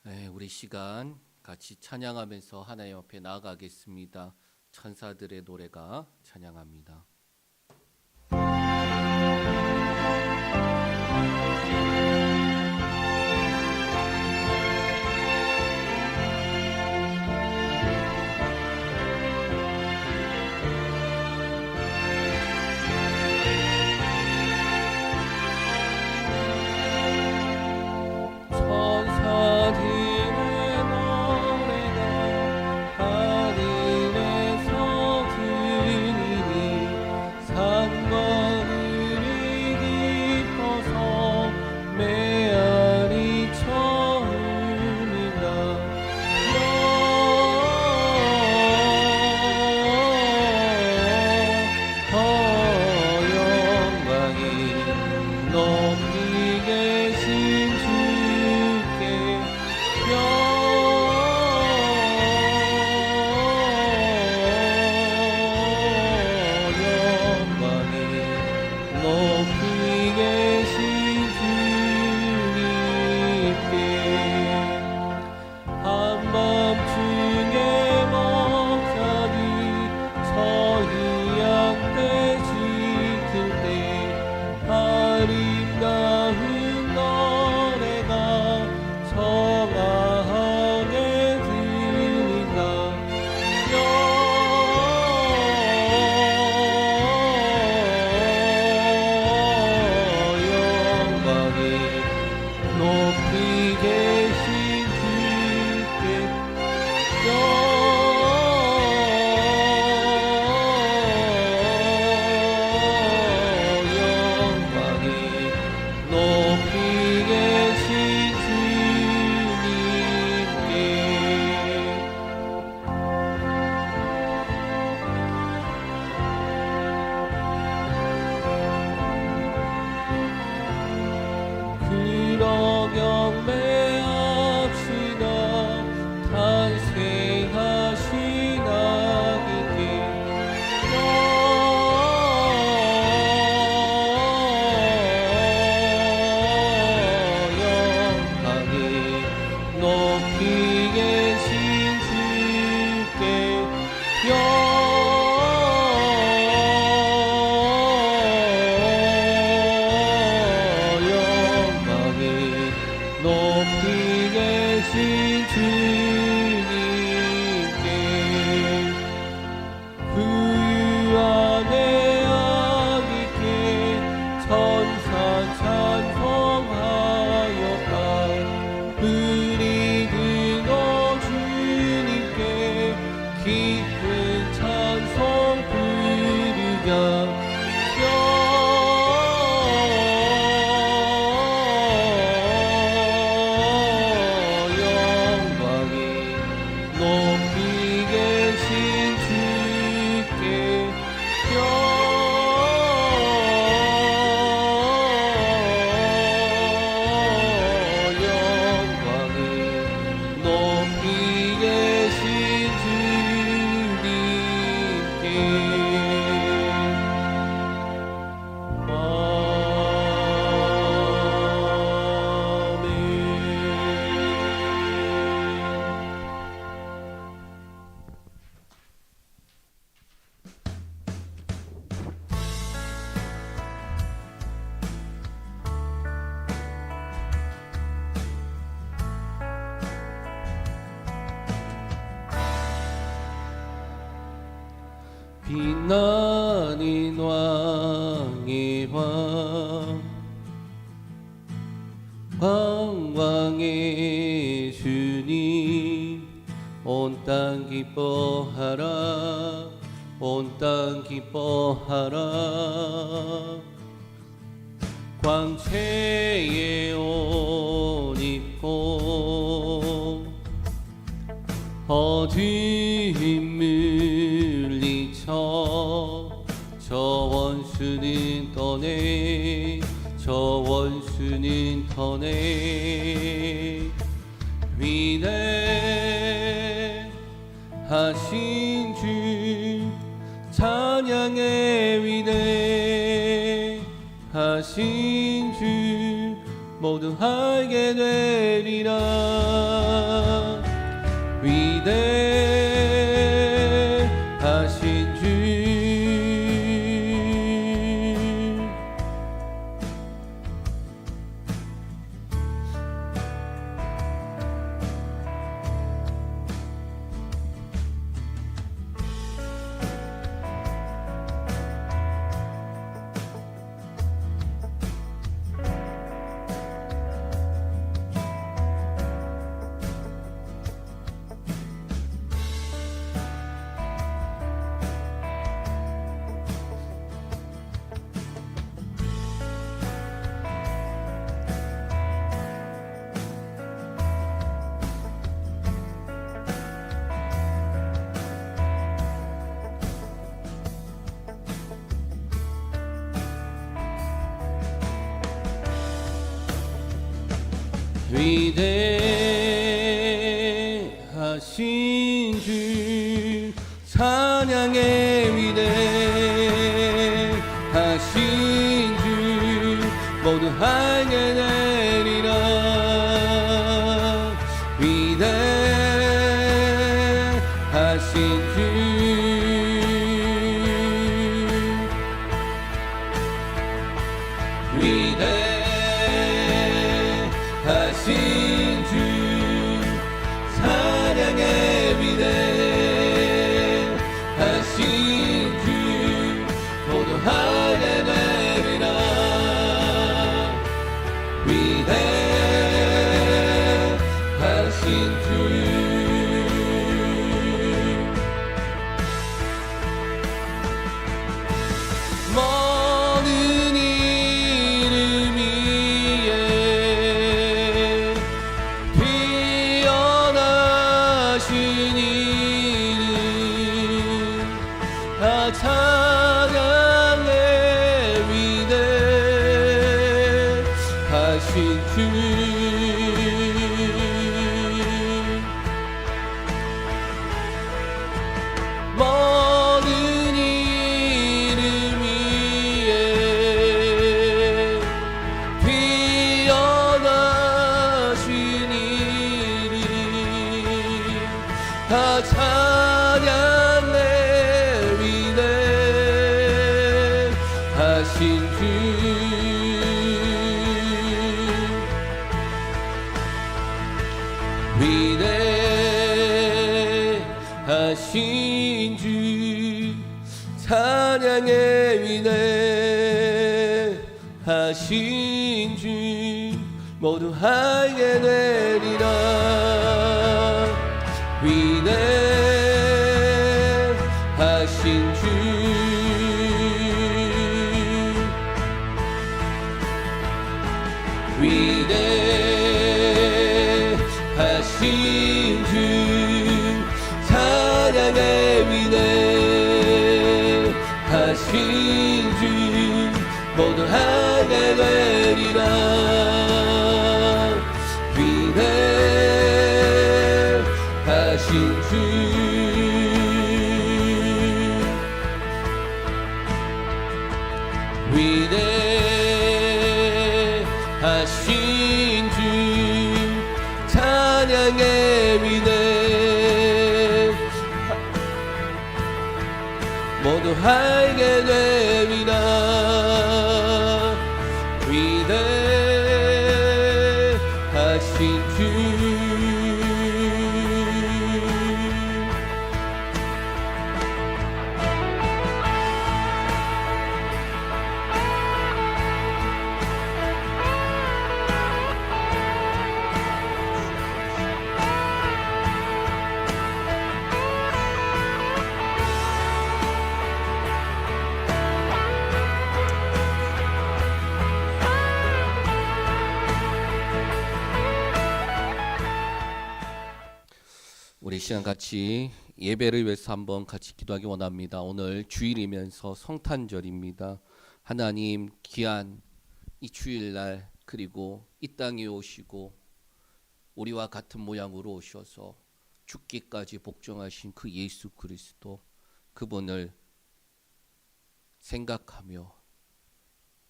우리 시간 같이 찬양하면서 하나님 앞에 나아가겠습니다. 천사들의 노래가 찬양합니다. 빛나는 왕의 왕 왕왕의 주님 온 땅 기뻐하라 온 땅 기뻐하라 광채의 옷 입고 어둠 물리쳐 저 원수는 떠내 저 원수는 떠내 위대하신 주 찬양의 위대하신 주 모두 알게 되리라. 위대하신 주 위대하신 주 찬양의 위대하신 주 모두 알게 되리라. 위대하신 주 위대하신 주 찬양의 위대하신 주 모두 하게 되리라. 위대하신 주 모든 이름 위에 뛰어나신 이름 다 찬양의 위대하신 주 모든 이름 위에 뛰어나신 이름 다 찬양의 위대하신 주 위대하신 주 찬양의 위대하신 주 모두 알게 되리라. 위대하신 주 위대하신 주 찬양의 위대하신 주 모두 하게 되리라. 위대하신 주 위대하신 주 찬양의 위대 모두 알게 되리라. 위대하신 주 우리 시간 같이 예배를 위해서 한번 같이 기도하기 원합니다. 오늘 주일이면서 성탄절입니다. 하나님 귀한 이 주일날 그리고 이 땅에 오시고 우리와 같은 모양으로 오셔서 죽기까지 복종하신 그 예수 그리스도 그분을 생각하며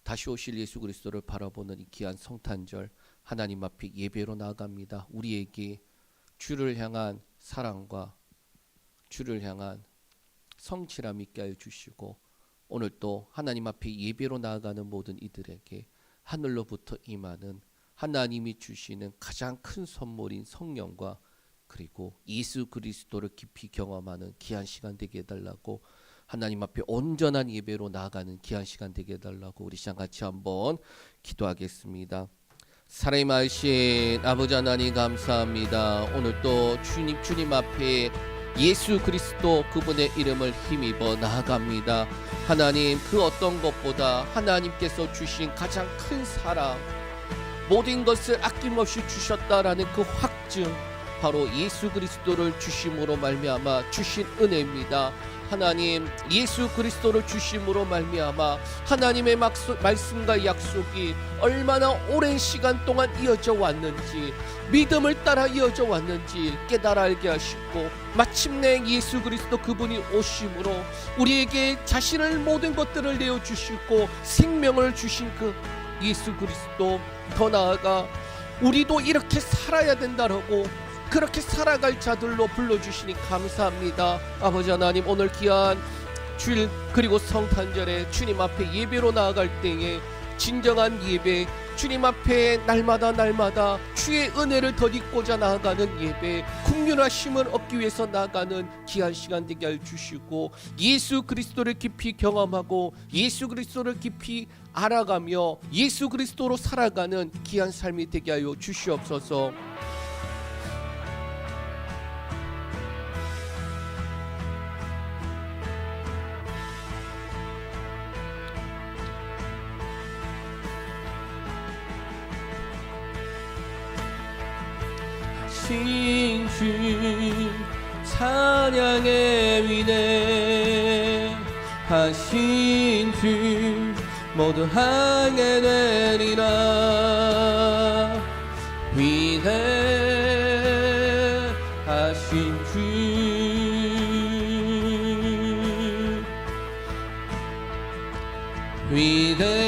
다시 오실 예수 그리스도를 바라보는 이 귀한 성탄절 하나님 앞에 예배로 나아갑니다. 우리에게 주를 향한 사랑과 주를 향한 성실함 있게 하여 주시고, 오늘 또 하나님 앞에 예배로 나아가는 모든 이들에게 하늘로부터 임하는 하나님이 주시는 가장 큰 선물인 성령과 그리고 예수 그리스도를 깊이 경험하는 귀한 시간 되게 해달라고, 하나님 앞에 온전한 예배로 나아가는 귀한 시간 되게 해달라고 우리 시간 같이 한번 기도하겠습니다. 사랑이 많으신 아버지 하나님 감사합니다. 오늘 또 주님 앞에 예수 그리스도 그분의 이름을 힘입어 나아갑니다. 하나님, 그 어떤 것보다 하나님께서 주신 가장 큰 사랑, 모든 것을 아낌없이 주셨다라는 그 확증, 바로 예수 그리스도를 주심으로 말미암아 주신 은혜입니다. 하나님, 예수 그리스도를 주심으로 말미암아 하나님의 말씀과 약속이 얼마나 오랜 시간 동안 이어져 왔는지, 믿음을 따라 이어져 왔는지 깨달아 알게 하시고, 마침내 예수 그리스도 그분이 오심으로 우리에게 자신을 모든 것들을 내어주시고 생명을 주신 그 예수 그리스도, 더 나아가 우리도 이렇게 살아야 된다라고 그렇게 살아갈 자들로 불러주시니 감사합니다. 아버지 하나님, 오늘 귀한 주일 그리고 성탄절에 주님 앞에 예배로 나아갈 때에 진정한 예배, 주님 앞에 날마다 주의 은혜를 덧입고자 나아가는 예배, 긍휼하심을 얻기 위해서 나아가는 귀한 시간 되게 하여 주시고, 예수 그리스도를 깊이 경험하고 예수 그리스도를 깊이 알아가며 예수 그리스도로 살아가는 귀한 삶이 되게 하여 주시옵소서. 주 찬양의 위대하신 주 모두 하게 되리라. 위대하신 주, 위대하신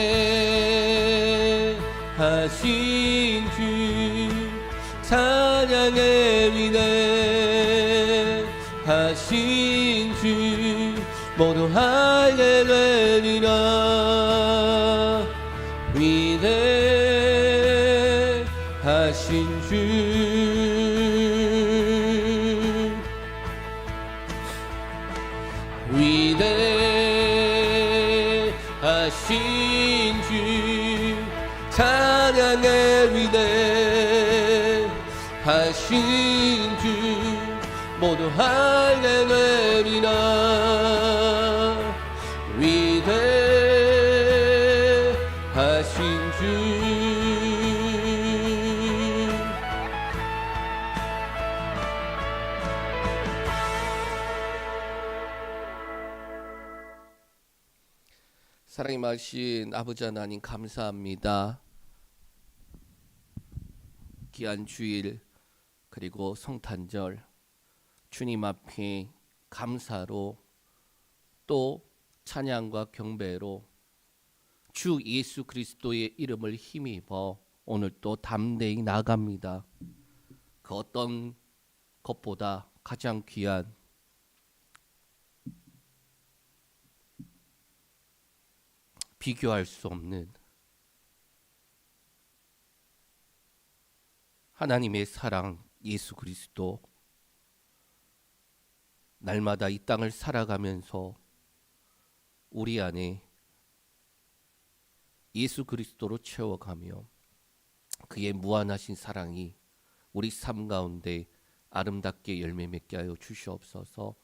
주 찬양의 위대하신 주 모두 하게 되리라. 위대하신 주, 위대하신 주 찬양의 위대하신 주 모두 하게 되리라. 위대하신 주, 사랑이 많으신 아버지 하나님 감사합니다. 귀한 주일 그리고 성탄절, 주님 앞에 감사로 또 찬양과 경배로 주 예수 그리스도의 이름을 힘입어 오늘 또 담대히 나아갑니다. 그 어떤 것보다 가장 귀한 비교할 수 없는 하나님의 사랑 예수 그리스도, 날마다 이 땅을 살아가면서 우리 안에 예수 그리스도로 채워가며 그의 무한하신 사랑이 우리 삶 가운데 아름답게 열매 맺게 하여 주시옵소서.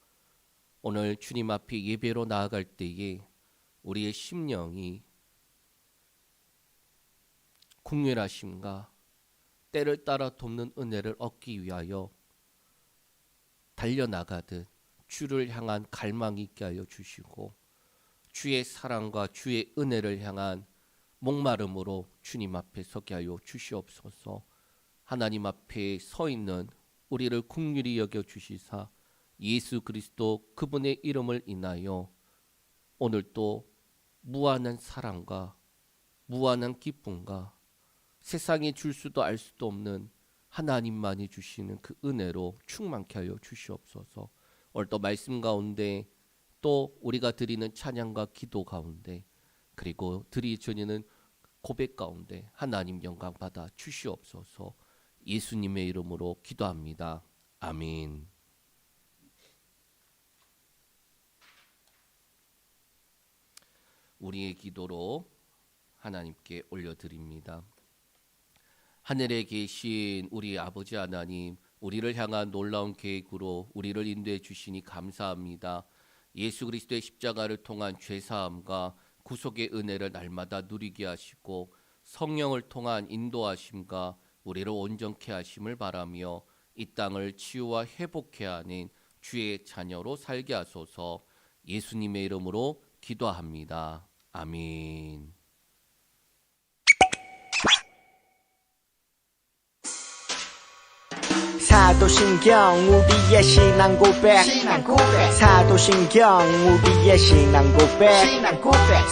오늘 주님 앞에 예배로 나아갈 때에 우리의 심령이 긍휼하심과 때를 따라 돕는 은혜를 얻기 위하여 달려나가듯 주를 향한 갈망이 있게 하여 주시고, 주의 사랑과 주의 은혜를 향한 목마름으로 주님 앞에 서게 하여 주시옵소서. 하나님 앞에 서 있는 우리를 긍휼히 여겨 주시사 예수 그리스도 그분의 이름을 인하여 오늘 또 무한한 사랑과 무한한 기쁨과 세상이 줄 수도 알 수도 없는 하나님만이 주시는 그 은혜로 충만케 하여 주시옵소서. 오늘 또 말씀 가운데 또 우리가 드리는 찬양과 기도 가운데 그리고 드리는 고백 가운데 하나님 영광 받아 주시옵소서. 예수님의 이름으로 기도합니다. 아멘. 우리의 기도로 하나님께 올려드립니다. 하늘에 계신 우리 아버지 하나님, 우리를 향한 놀라운 계획으로 우리를 인도해 주시니 감사합니다. 예수 그리스도의 십자가를 통한 죄사함과 구속의 은혜를 날마다 누리게 하시고 성령을 통한 인도하심과 우리를 온전케 하심을 바라며 이 땅을 치유와 회복케 하는 주의 자녀로 살게 하소서. 예수님의 이름으로 기도합니다. 아멘. 사도신경 우리의 신앙 고백 사도신경 우리의 신앙 고백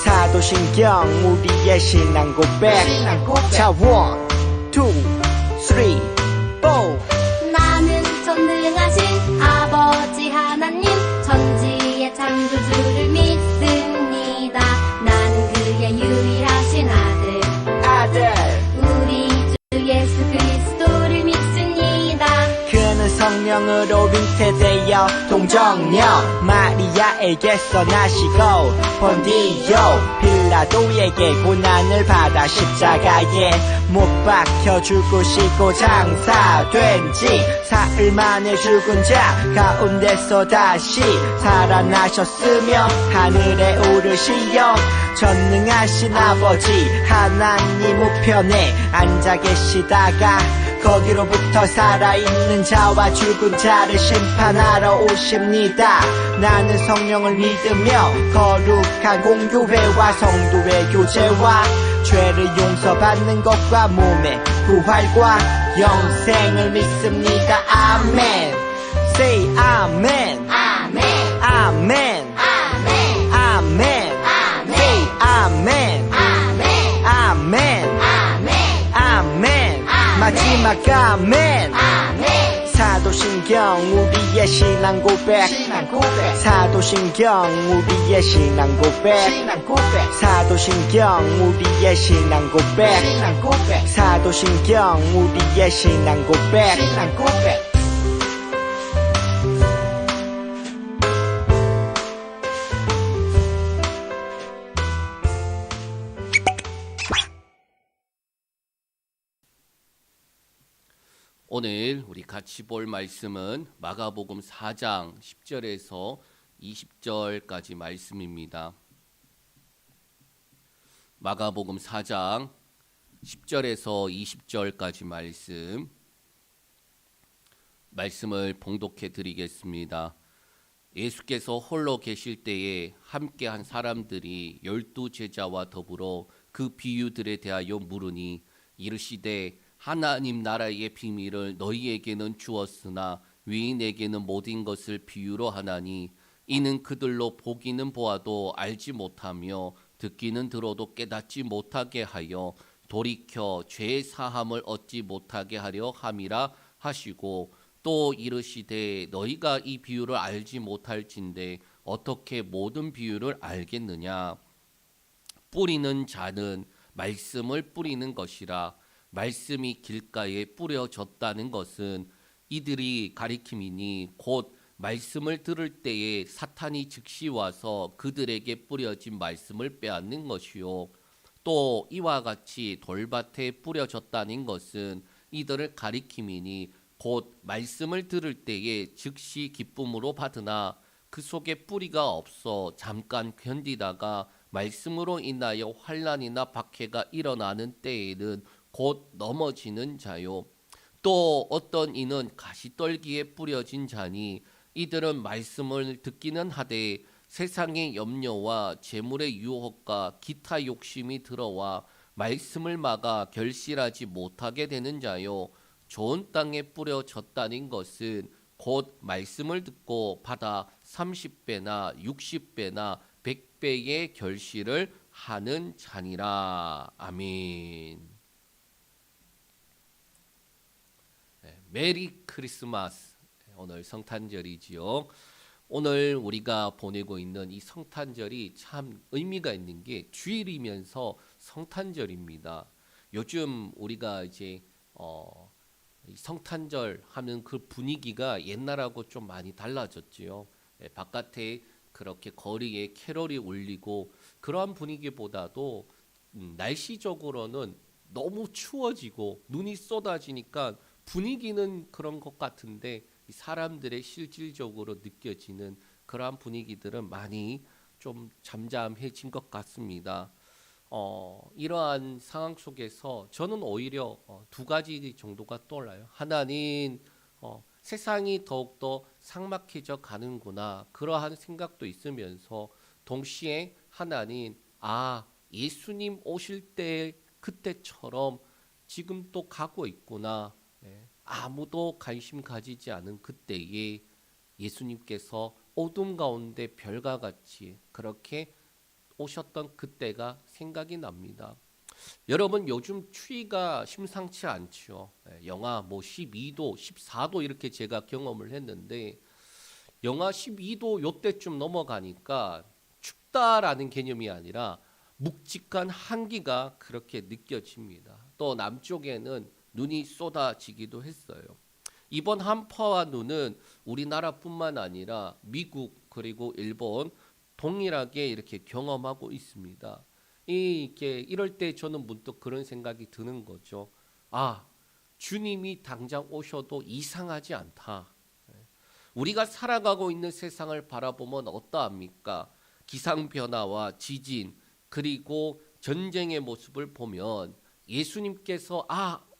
사도신경 우리의 신앙 고백 자 1, 2, 3, 4 나는 전능하신 아버지 하나님 천지의 창조주를 믿습니다. 나는 그의 유일하신 아들 우리 주 예수 그리스도를 믿습니다. 그는 성령으로 잉태되어 동정녀 마리아에게서 나시고 본디오 빌라도에게 고난을 받아 십자가에 못 박혀 죽으시고 장사된 지 사흘 만에 죽은 자 가운데서 다시 살아나셨으며 하늘에 오르시어 전능하신 아버지 하나님 우편에 앉아 계시다가 거기로부터 살아있는 자와 죽은 자를 심판하러 오십니다. 나는 성령을 믿으며 거룩한 공교회와 성도의 교제와 죄를 용서받는 것과 몸의 부활과 영생을 믿습니다. 아멘. Say 아멘. 아멘 아멘. 아멘 아멘. Say 아멘. 아멘 아멘. 아멘 아멘. 마지막 아멘. 아멘 사도신경 우리의 신앙 고백 사도신경 우리의 신앙 고백 사도신경 우리의 신앙 고백 사도신경 우리의 신앙 고백 오늘 우리 같이 볼 말씀은 마가복음 4장 10절에서 20절까지 말씀입니다. 마가복음 4장 10절에서 20절까지 말씀을 봉독해 드리겠습니다. 예수께서 홀로 계실 때에 함께한 사람들이 12제자와 더불어 그 비유들에 대하여 물으니 이르시되 하나님 나라의 비밀을 너희에게는 주었으나 위인에게는 모든 것을 비유로 하나니 이는 그들로 보기는 보아도 알지 못하며 듣기는 들어도 깨닫지 못하게 하여 돌이켜 죄의 사함을 얻지 못하게 하려 함이라 하시고 또 이르시되 너희가 이 비유를 알지 못할진대 어떻게 모든 비유를 알겠느냐. 뿌리는 자는 말씀을 뿌리는 것이라. 말씀이 길가에 뿌려졌다는 것은 이들이 가리킴이니 곧 말씀을 들을 때에 사탄이 즉시 와서 그들에게 뿌려진 말씀을 빼앗는 것이요. 또 이와 같이 돌밭에 뿌려졌다는 것은 이들을 가리킴이니 곧 말씀을 들을 때에 즉시 기쁨으로 받으나 그 속에 뿌리가 없어 잠깐 견디다가 말씀으로 인하여 환난이나 박해가 일어나는 때에는 곧 넘어지는 자요. 또 어떤 이는 가시떨기에 뿌려진 자니 이들은 말씀을 듣기는 하되 세상의 염려와 재물의 유혹과 기타 욕심이 들어와 말씀을 막아 결실하지 못하게 되는 자요. 좋은 땅에 뿌려졌다는 것은 곧 말씀을 듣고 받아 30배나 60배나 100배의 결실을 하는 자니라. 아멘. 메리 크리스마스. 오늘 성탄절이지요. 오늘 우리가 보내고 있는 이 성탄절이 참 의미가 있는 게 주일이면서 성탄절입니다. 요즘 우리가 이제 이 성탄절 하면 그 분위기가 옛날하고 좀 많이 달라졌지요. 바깥에 그렇게 거리에 캐롤이 울리고 그러한 분위기보다도 날씨적으로는 너무 추워지고 눈이 쏟아지니까 분위기는 그런 것 같은데 사람들의 실질적으로 느껴지는 그러한 분위기들은 많이 좀 잠잠해진 것 같습니다. 이러한 상황 속에서 저는 오히려 두 가지 정도가 떠올라요. 하나는 세상이 더욱더 삭막해져 가는구나 그러한 생각도 있으면서 동시에 하나는 예수님 오실 때 그때처럼 지금 또 가고 있구나. 아무도 관심 가지지 않은 그때에 예수님께서 어둠 가운데 별과 같이 그렇게 오셨던 그때가 생각이 납니다. 여러분 요즘 추위가 심상치 않죠. 영하 12도, 14도 이렇게 제가 경험을 했는데 영하 12도 요때쯤 넘어가니까 춥다라는 개념이 아니라 묵직한 한기가 그렇게 느껴집니다. 또 남쪽에는 눈이 쏟아지기도 했어요. 이번 한파와 눈은 우리나라뿐만 아니라 미국 그리고 일본 동일하게 이렇게 경험하고 있습니다. 이럴 때 저는 문득 그런 생각이 드는 거죠. 주님이 당장 오셔도 이상하지 않다. 우리가 살아가고 있는 세상을 바라보면 어떠합니까? 기상 변화와 지진 그리고 전쟁의 모습을 보면 예수님께서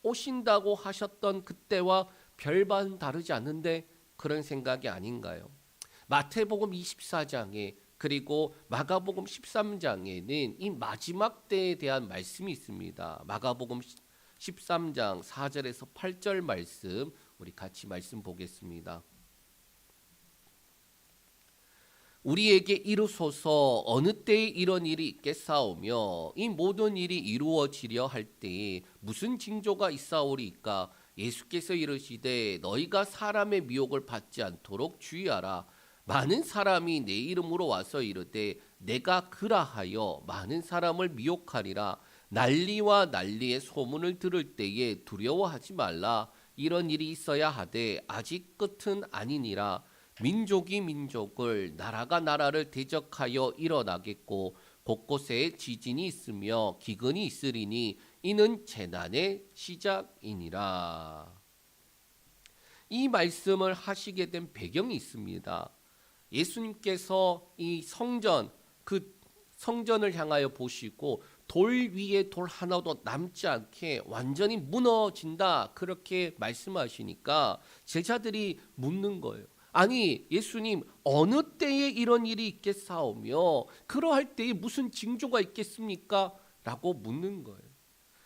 오신다고 하셨던 그때와 별반 다르지 않는데 그런 생각이 아닌가요? 마태복음 24장에 그리고 마가복음 13장에는 이 마지막 때에 대한 말씀이 있습니다. 마가복음 13장 4절에서 8절 말씀 우리 같이 말씀 보겠습니다. 우리에게 이루소서 어느 때에 이런 일이 있겠사오며 이 모든 일이 이루어지려 할 때에 무슨 징조가 있사오리이까? 예수께서 이르시되 너희가 사람의 미혹을 받지 않도록 주의하라. 많은 사람이 내 이름으로 와서 이르되 내가 그라하여 많은 사람을 미혹하리라. 난리와 난리의 소문을 들을 때에 두려워하지 말라. 이런 일이 있어야 하되 아직 끝은 아니니라. 민족이 민족을 나라가 나라를 대적하여 일어나겠고 곳곳에 지진이 있으며 기근이 있으리니 이는 재난의 시작이니라. 이 말씀을 하시게 된 배경이 있습니다. 예수님께서 이 성전을 향하여 보시고 돌 위에 돌 하나도 남지 않게 완전히 무너진다 그렇게 말씀하시니까 제자들이 묻는 거예요. 아니 예수님 어느 때에 이런 일이 있겠사오며 그러할 때에 무슨 징조가 있겠습니까? 라고 묻는 거예요.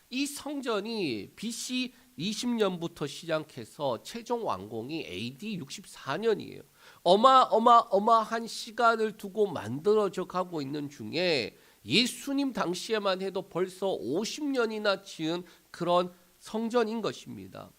이 성전이 BC 20년부터 시작해서 최종 완공이 AD 64년이에요. 어마어마한 시간을 두고 만들어져 가고 있는 중에 예수님 당시에만 해도 벌써 50년이나 지은 그런 성전인 것입니다.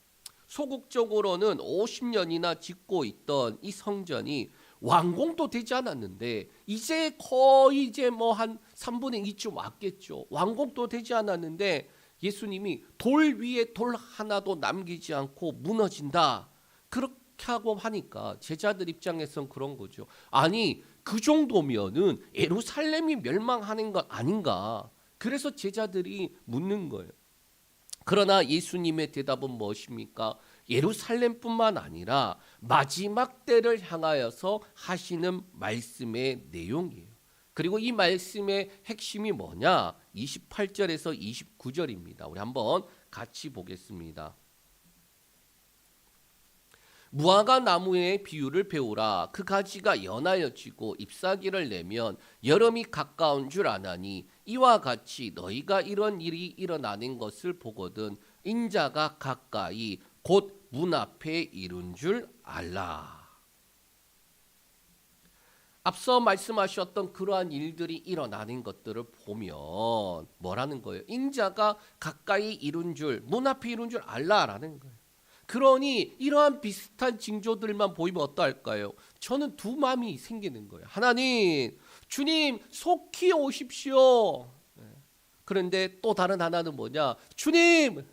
소극적으로는 50년이나 짓고 있던 이 성전이 완공도 되지 않았는데 이제 거의 한 3분의 2쯤 왔겠죠. 완공도 되지 않았는데 예수님이 돌 위에 돌 하나도 남기지 않고 무너진다. 그렇게 하고 하니까 제자들 입장에선 그런 거죠. 아니 그 정도면은 예루살렘이 멸망하는 것 아닌가. 그래서 제자들이 묻는 거예요. 그러나 예수님의 대답은 무엇입니까? 예루살렘뿐만 아니라 마지막 때를 향하여서 하시는 말씀의 내용이에요. 그리고 이 말씀의 핵심이 뭐냐? 28절에서 29절입니다. 우리 한번 같이 보겠습니다. 무화과 나무의 비유를 배우라. 그 가지가 연하여 지고 잎사귀를 내면 여름이 가까운 줄 아나니 이와 같이 너희가 이런 일이 일어나는 것을 보거든 인자가 가까이 곧 문 앞에 이른 줄 알라. 앞서 말씀하셨던 그러한 일들이 일어나는 것들을 보면 뭐라는 거예요? 인자가 가까이 이룬 줄, 문 앞에 이룬 줄 알라라는 거예요. 그러니 이러한 비슷한 징조들만 보이면 어떠할까요? 저는 두 마음이 생기는 거예요. 하나님, 주님 속히 오십시오. 그런데 또 다른 하나는 뭐냐? 주님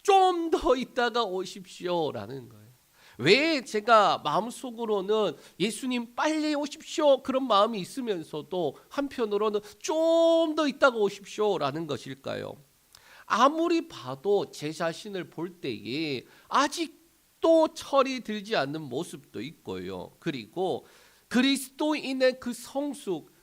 좀 더 있다가 오십시오라는 거예요. 왜 제가 마음속으로는 예수님 빨리 오십시오 그런 마음이 있으면서도 한편으로는 좀 더 있다가 오십시오라는 것일까요? 아무리 봐도 제 자신을 볼 때에 아직도 철이 들지 않는 모습도 있고요. 그리고 그리스도인의 그 성숙,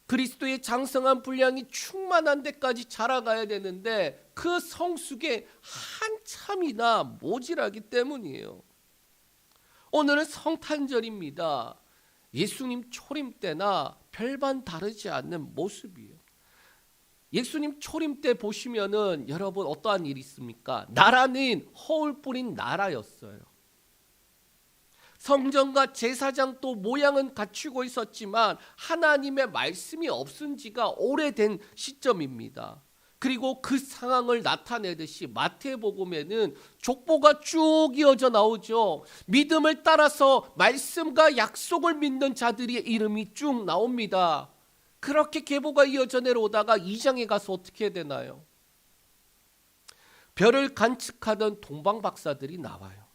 그리스도의 장성한 분량이 충만한 데까지 자라가야 되는데 그 성숙에 한참이나 모자라기 때문이에요. 오늘은 성탄절입니다. 예수님 초림 때나 별반 다르지 않는 모습이에요. 예수님 초림 때 보시면은 여러분 어떠한 일이 있습니까? 나라는 허울 뿌린 나라였어요. 성전과 제사장 또 모양은 갖추고 있었지만 하나님의 말씀이 없은 지가 오래된 시점입니다. 그리고 그 상황을 나타내듯이 마태복음에는 족보가 쭉 이어져 나오죠. 믿음을 따라서 말씀과 약속을 믿는 자들의 이름이 쭉 나옵니다. 그렇게 계보가 이어져 내려오다가 2장에 가서 어떻게 되나요? 별을 관측하던 동방박사들이 나와요.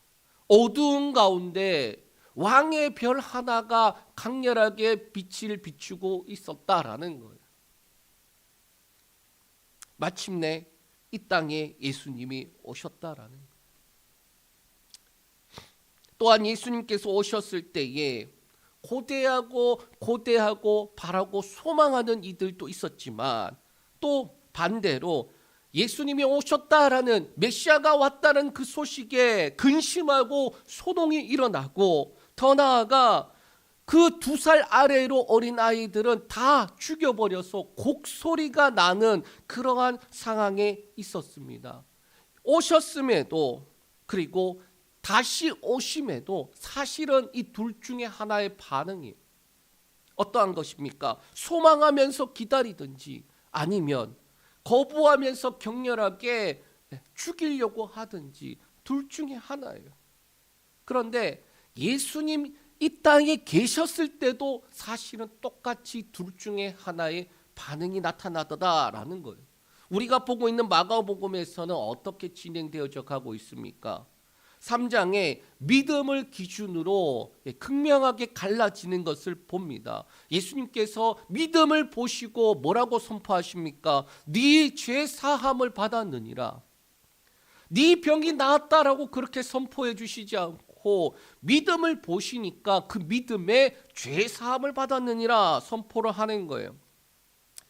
어두운 가운데 왕의 별 하나가 강렬하게 빛을 비추고 있었다라는 거예요. 마침내 이 땅에 예수님이 오셨다라는 거예요. 또한 예수님께서 오셨을 때에 고대하고 바라고 소망하는 이들도 있었지만 또 반대로 예수님이 오셨다라는 메시아가 왔다는 그 소식에 근심하고 소동이 일어나고 더 나아가 그 2살 아래로 어린 아이들은 다 죽여버려서 곡소리가 나는 그러한 상황에 있었습니다. 오셨음에도 그리고 다시 오심에도 사실은 이 둘 중에 하나의 반응이 어떠한 것입니까? 소망하면서 기다리든지 아니면 거부하면서 격렬하게 죽이려고 하든지 둘 중에 하나예요. 그런데 예수님 이 땅에 계셨을 때도 사실은 똑같이 둘 중에 하나의 반응이 나타나더라라는 거예요. 우리가 보고 있는 마가복음에서는 어떻게 진행되어져 가고 있습니까? 3장에 믿음을 기준으로 극명하게 갈라지는 것을 봅니다. 예수님께서 믿음을 보시고 뭐라고 선포하십니까? 네 죄 사함을 받았느니라. 네 병이 나았다라고 그렇게 선포해 주시지 않고 믿음을 보시니까 그 믿음에 죄 사함을 받았느니라 선포를 하는 거예요.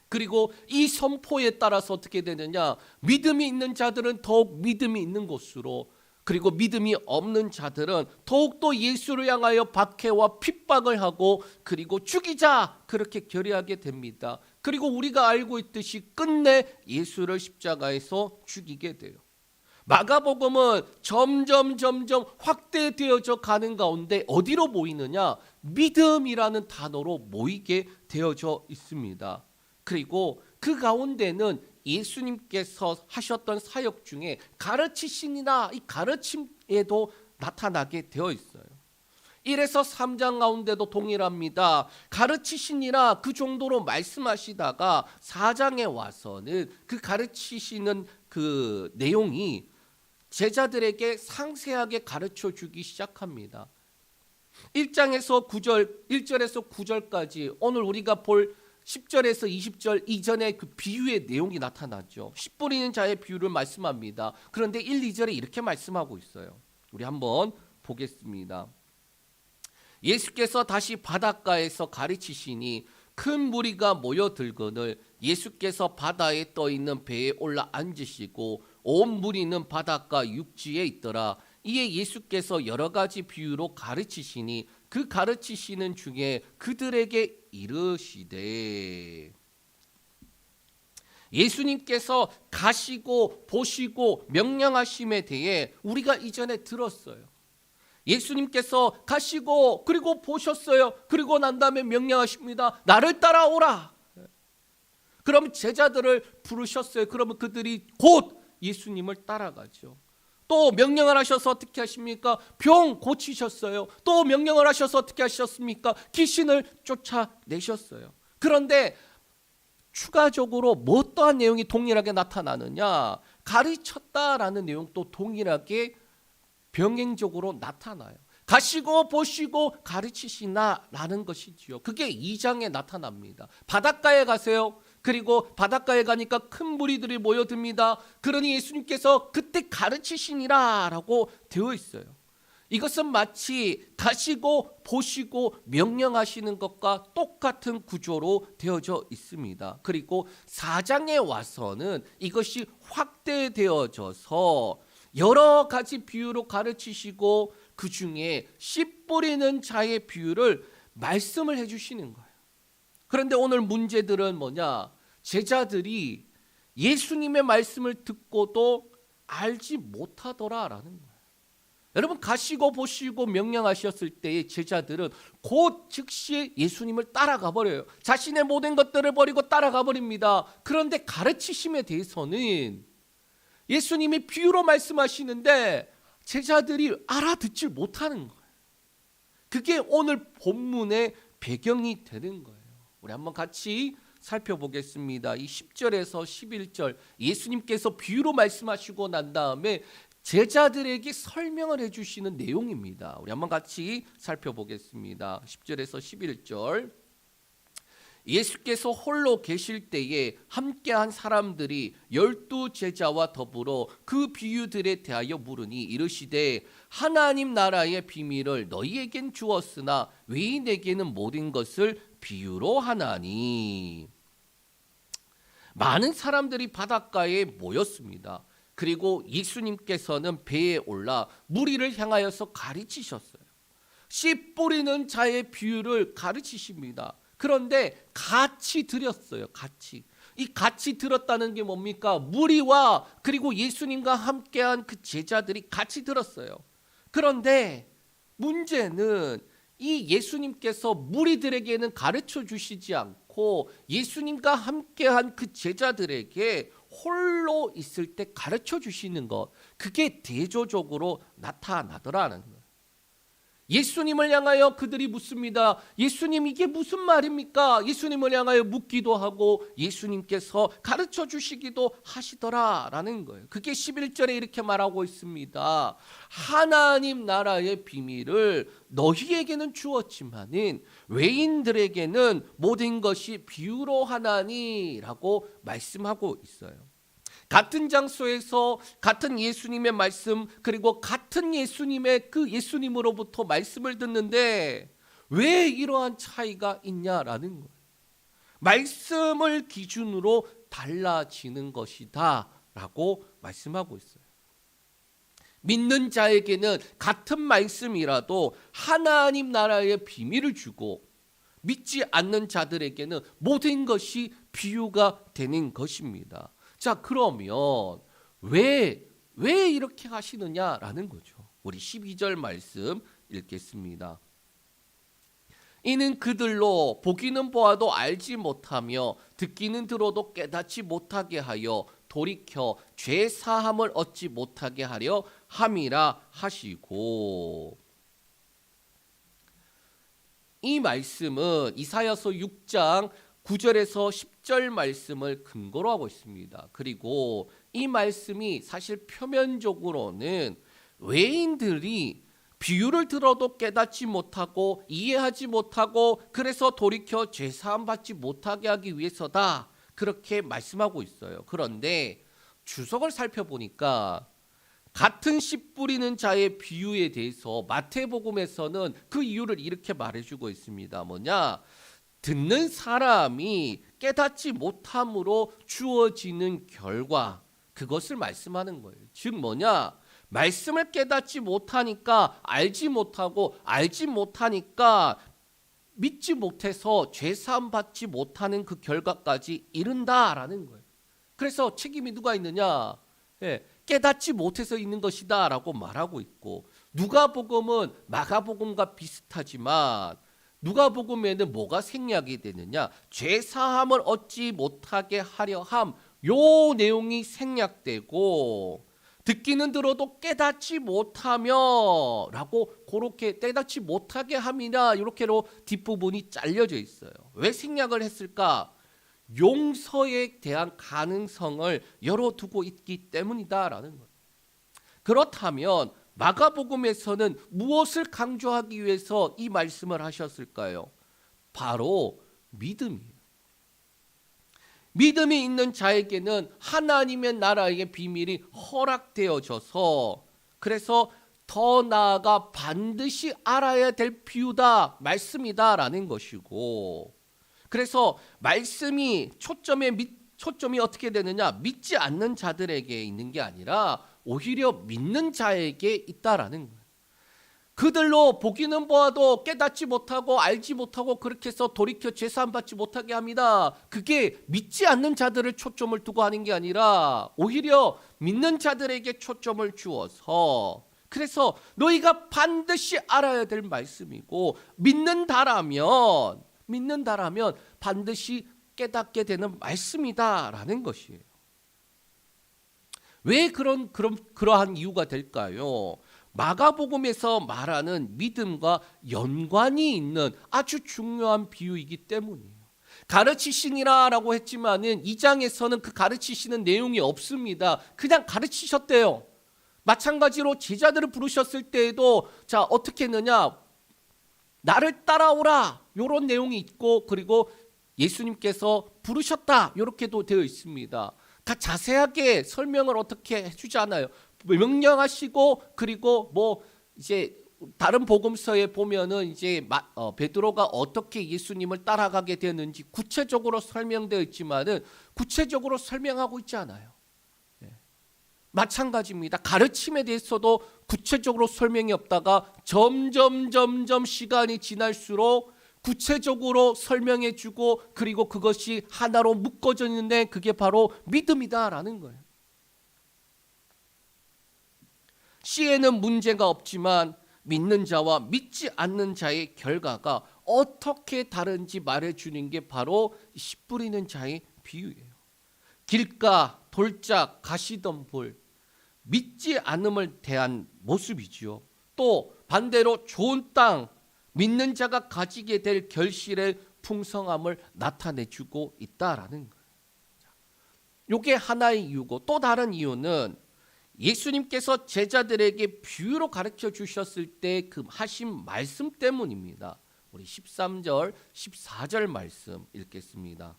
그리고 이 선포에 따라서 어떻게 되느냐? 믿음이 있는 자들은 더욱 믿음이 있는 곳으로, 그리고 믿음이 없는 자들은 더욱더 예수를 향하여 박해와 핍박을 하고 그리고 죽이자 그렇게 결의하게 됩니다. 그리고 우리가 알고 있듯이 끝내 예수를 십자가에서 죽이게 돼요. 마가복음은 점점 확대되어져 가는 가운데 어디로 모이느냐? 믿음이라는 단어로 모이게 되어져 있습니다. 그리고 그 가운데는 예수님께서 하셨던 사역 중에 가르치신이나 이 가르침에도 나타나게 되어 있어요. 1에서 3장 가운데도 동일합니다. 가르치시니라 그 정도로 말씀하시다가 4장에 와서는 그 가르치시는 그 내용이 제자들에게 상세하게 가르쳐 주기 시작합니다. 1절에서 9절까지 오늘 우리가 볼 10절에서 20절 이전에 그 비유의 내용이 나타나죠. 씨 뿌리는 자의 비유를 말씀합니다. 그런데 1, 2절에 이렇게 말씀하고 있어요. 우리 한번 보겠습니다. 예수께서 다시 바닷가에서 가르치시니 큰 무리가 모여들거늘 예수께서 바다에 떠있는 배에 올라 앉으시고 온 무리는 바닷가 육지에 있더라. 이에 예수께서 여러 가지 비유로 가르치시니 그 가르치시는 중에 그들에게 이르시되, 예수님께서 가시고 보시고 명령하심에 대해 우리가 이전에 들었어요. 예수님께서 가시고 그리고 보셨어요. 그리고 난 다음에 명령하십니다. 나를 따라오라. 그럼 제자들을 부르셨어요. 그러면 그들이 곧 예수님을 따라가죠. 또 명령을 하셔서 어떻게 하십니까? 병 고치셨어요. 또 명령을 하셔서 어떻게 하셨습니까? 귀신을 쫓아내셨어요. 그런데 추가적으로 뭐 또한 내용이 동일하게 나타나느냐? 가르쳤다라는 내용도 동일하게 병행적으로 나타나요. 가시고 보시고 가르치시나라는 것이지요. 그게 2장에 나타납니다. 바닷가에 가세요. 그리고 바닷가에 가니까 큰 무리들이 모여듭니다. 그러니 예수님께서 그때 가르치시니라라고 되어 있어요. 이것은 마치 가시고 보시고 명령하시는 것과 똑같은 구조로 되어져 있습니다. 그리고 4장에 와서는 이것이 확대되어져서 여러 가지 비유로 가르치시고 그 중에 씨 뿌리는 자의 비유를 말씀을 해주시는 거예요. 그런데 오늘 문제들은 뭐냐? 제자들이 예수님의 말씀을 듣고도 알지 못하더라라는 거예요. 여러분, 가시고 보시고 명령하셨을 때의 제자들은 곧 즉시 예수님을 따라가 버려요. 자신의 모든 것들을 버리고 따라가 버립니다. 그런데 가르치심에 대해서는 예수님이 비유로 말씀하시는데 제자들이 알아듣질 못하는 거예요. 그게 오늘 본문의 배경이 되는 거예요. 우리 한번 같이 살펴보겠습니다. 이 10절에서 11절 예수님께서 비유로 말씀하시고 난 다음에 제자들에게 설명을 해주시는 내용입니다. 우리 한번 같이 살펴보겠습니다. 10절에서 11절 예수께서 홀로 계실 때에 함께한 사람들이 12 제자와 더불어 그 비유들에 대하여 물으니 이르시되 하나님 나라의 비밀을 너희에겐 주었으나 외인에게는 모든 것을 비유로 하나니. 많은 사람들이 바닷가에 모였습니다. 그리고 예수님께서는 배에 올라 무리를 향하여서 가르치셨어요. 씨 뿌리는 자의 비유를 가르치십니다. 그런데 같이 들었어요. 이 같이 들었다는 게 뭡니까? 무리와 그리고 예수님과 함께한 그 제자들이 같이 들었어요. 그런데 문제는 이 예수님께서 무리들에게는 가르쳐 주시지 않고 예수님과 함께한 그 제자들에게 홀로 있을 때 가르쳐 주시는 것, 그게 대조적으로 나타나더라는 거예요. 예수님을 향하여 그들이 묻습니다. 예수님, 이게 무슨 말입니까? 예수님을 향하여 묻기도 하고 예수님께서 가르쳐 주시기도 하시더라라는 거예요. 그게 11절에 이렇게 말하고 있습니다. 하나님 나라의 비밀을 너희에게는 주었지만은 외인들에게는 모든 것이 비유로 하나니라고 말씀하고 있어요. 같은 장소에서 같은 예수님의 말씀, 그리고 같은 예수님의 그 예수님으로부터 말씀을 듣는데 왜 이러한 차이가 있냐라는 거예요. 말씀을 기준으로 달라지는 것이다 라고 말씀하고 있어요. 믿는 자에게는 같은 말씀이라도 하나님 나라의 비밀을 주고 믿지 않는 자들에게는 모든 것이 비유가 되는 것입니다. 자, 그러면 왜 이렇게 하시느냐라는 거죠. 우리 12절 말씀 읽겠습니다. 이는 그들로 보기는 보아도 알지 못하며 듣기는 들어도 깨닫지 못하게 하여 돌이켜 죄 사함을 얻지 못하게 하려 함이라 하시고. 이 말씀은 이사야서 6장 9절에서 10절 말씀을 근거로 하고 있습니다. 그리고 이 말씀이 사실 표면적으로는 외인들이 비유를 들어도 깨닫지 못하고 이해하지 못하고 그래서 돌이켜 죄사함 받지 못하게 하기 위해서다, 그렇게 말씀하고 있어요. 그런데 주석을 살펴보니까 같은 씨 뿌리는 자의 비유에 대해서 마태복음에서는 그 이유를 이렇게 말해주고 있습니다. 뭐냐? 듣는 사람이 깨닫지 못함으로 주어지는 결과, 그것을 말씀하는 거예요. 즉 뭐냐? 말씀을 깨닫지 못하니까 알지 못하고 알지 못하니까 믿지 못해서 죄사함 받지 못하는 그 결과까지 이른다라는 거예요. 그래서 책임이 누가 있느냐? 깨닫지 못해서 있는 것이다 라고 말하고 있고, 누가복음은 마가복음과 비슷하지만 누가복음에는 뭐가 생략이 되느냐? 죄사함을 얻지 못하게 하려 함, 요 내용이 생략되고, 듣기는 들어도 깨닫지 못하며 라고 그렇게 깨닫지 못하게 함이나 이렇게로 뒷부분이 잘려져 있어요. 왜 생략을 했을까? 용서에 대한 가능성을 열어두고 있기 때문이다라는 거예요. 그렇다면 마가복음에서는 무엇을 강조하기 위해서 이 말씀을 하셨을까요? 바로 믿음이에요. 믿음이 있는 자에게는 하나님의 나라의 비밀이 허락되어져서 그래서 더 나아가 반드시 알아야 될 비유다, 말씀이다라는 것이고, 그래서 말씀이 초점이 어떻게 되느냐? 믿지 않는 자들에게 있는 게 아니라 오히려 믿는 자에게 있다라는 거예요. 그들로 보기는 보아도 깨닫지 못하고 알지 못하고 그렇게 해서 돌이켜 죄사함받지 못하게 합니다. 그게 믿지 않는 자들을 초점을 두고 하는 게 아니라 오히려 믿는 자들에게 초점을 주어서, 그래서 너희가 반드시 알아야 될 말씀이고 믿는다라면 반드시 깨닫게 되는 말씀이다라는 것이에요. 왜 그러한 이유가 될까요? 마가복음에서 말하는 믿음과 연관이 있는 아주 중요한 비유이기 때문이에요. 가르치시니라라고 했지만은 2장에서는 그 가르치시는 내용이 없습니다. 그냥 가르치셨대요. 마찬가지로 제자들을 부르셨을 때에도 자 어떻게 했느냐? 나를 따라오라 이런 내용이 있고, 그리고 예수님께서 부르셨다 이렇게도 되어 있습니다. 다 자세하게 설명을 어떻게 해주지 않아요. 명령하시고, 그리고 뭐 이제 다른 복음서에 보면은 이제 베드로가 어떻게 예수님을 따라가게 되는지 구체적으로 설명되어 있지만은 구체적으로 설명하고 있지 않아요. 마찬가지입니다. 가르침에 대해서도 구체적으로 설명이 없다가 점점 시간이 지날수록 구체적으로 설명해 주고, 그리고 그것이 하나로 묶어져 있는데 그게 바로 믿음이다라는 거예요. 시에는 문제가 없지만 믿는 자와 믿지 않는 자의 결과가 어떻게 다른지 말해주는 게 바로 씨 뿌리는 자의 비유예요. 길가, 돌짝, 가시덤불, 믿지 않음을 대한 모습이지요. 또 반대로 좋은 땅, 믿는 자가 가지게 될 결실의 풍성함을 나타내주고 있다라는 거예요. 이게 하나의 이유고, 또 다른 이유는 예수님께서 제자들에게 비유로 가르쳐 주셨을 때 그 하신 말씀 때문입니다. 우리 13절, 14절 말씀 읽겠습니다.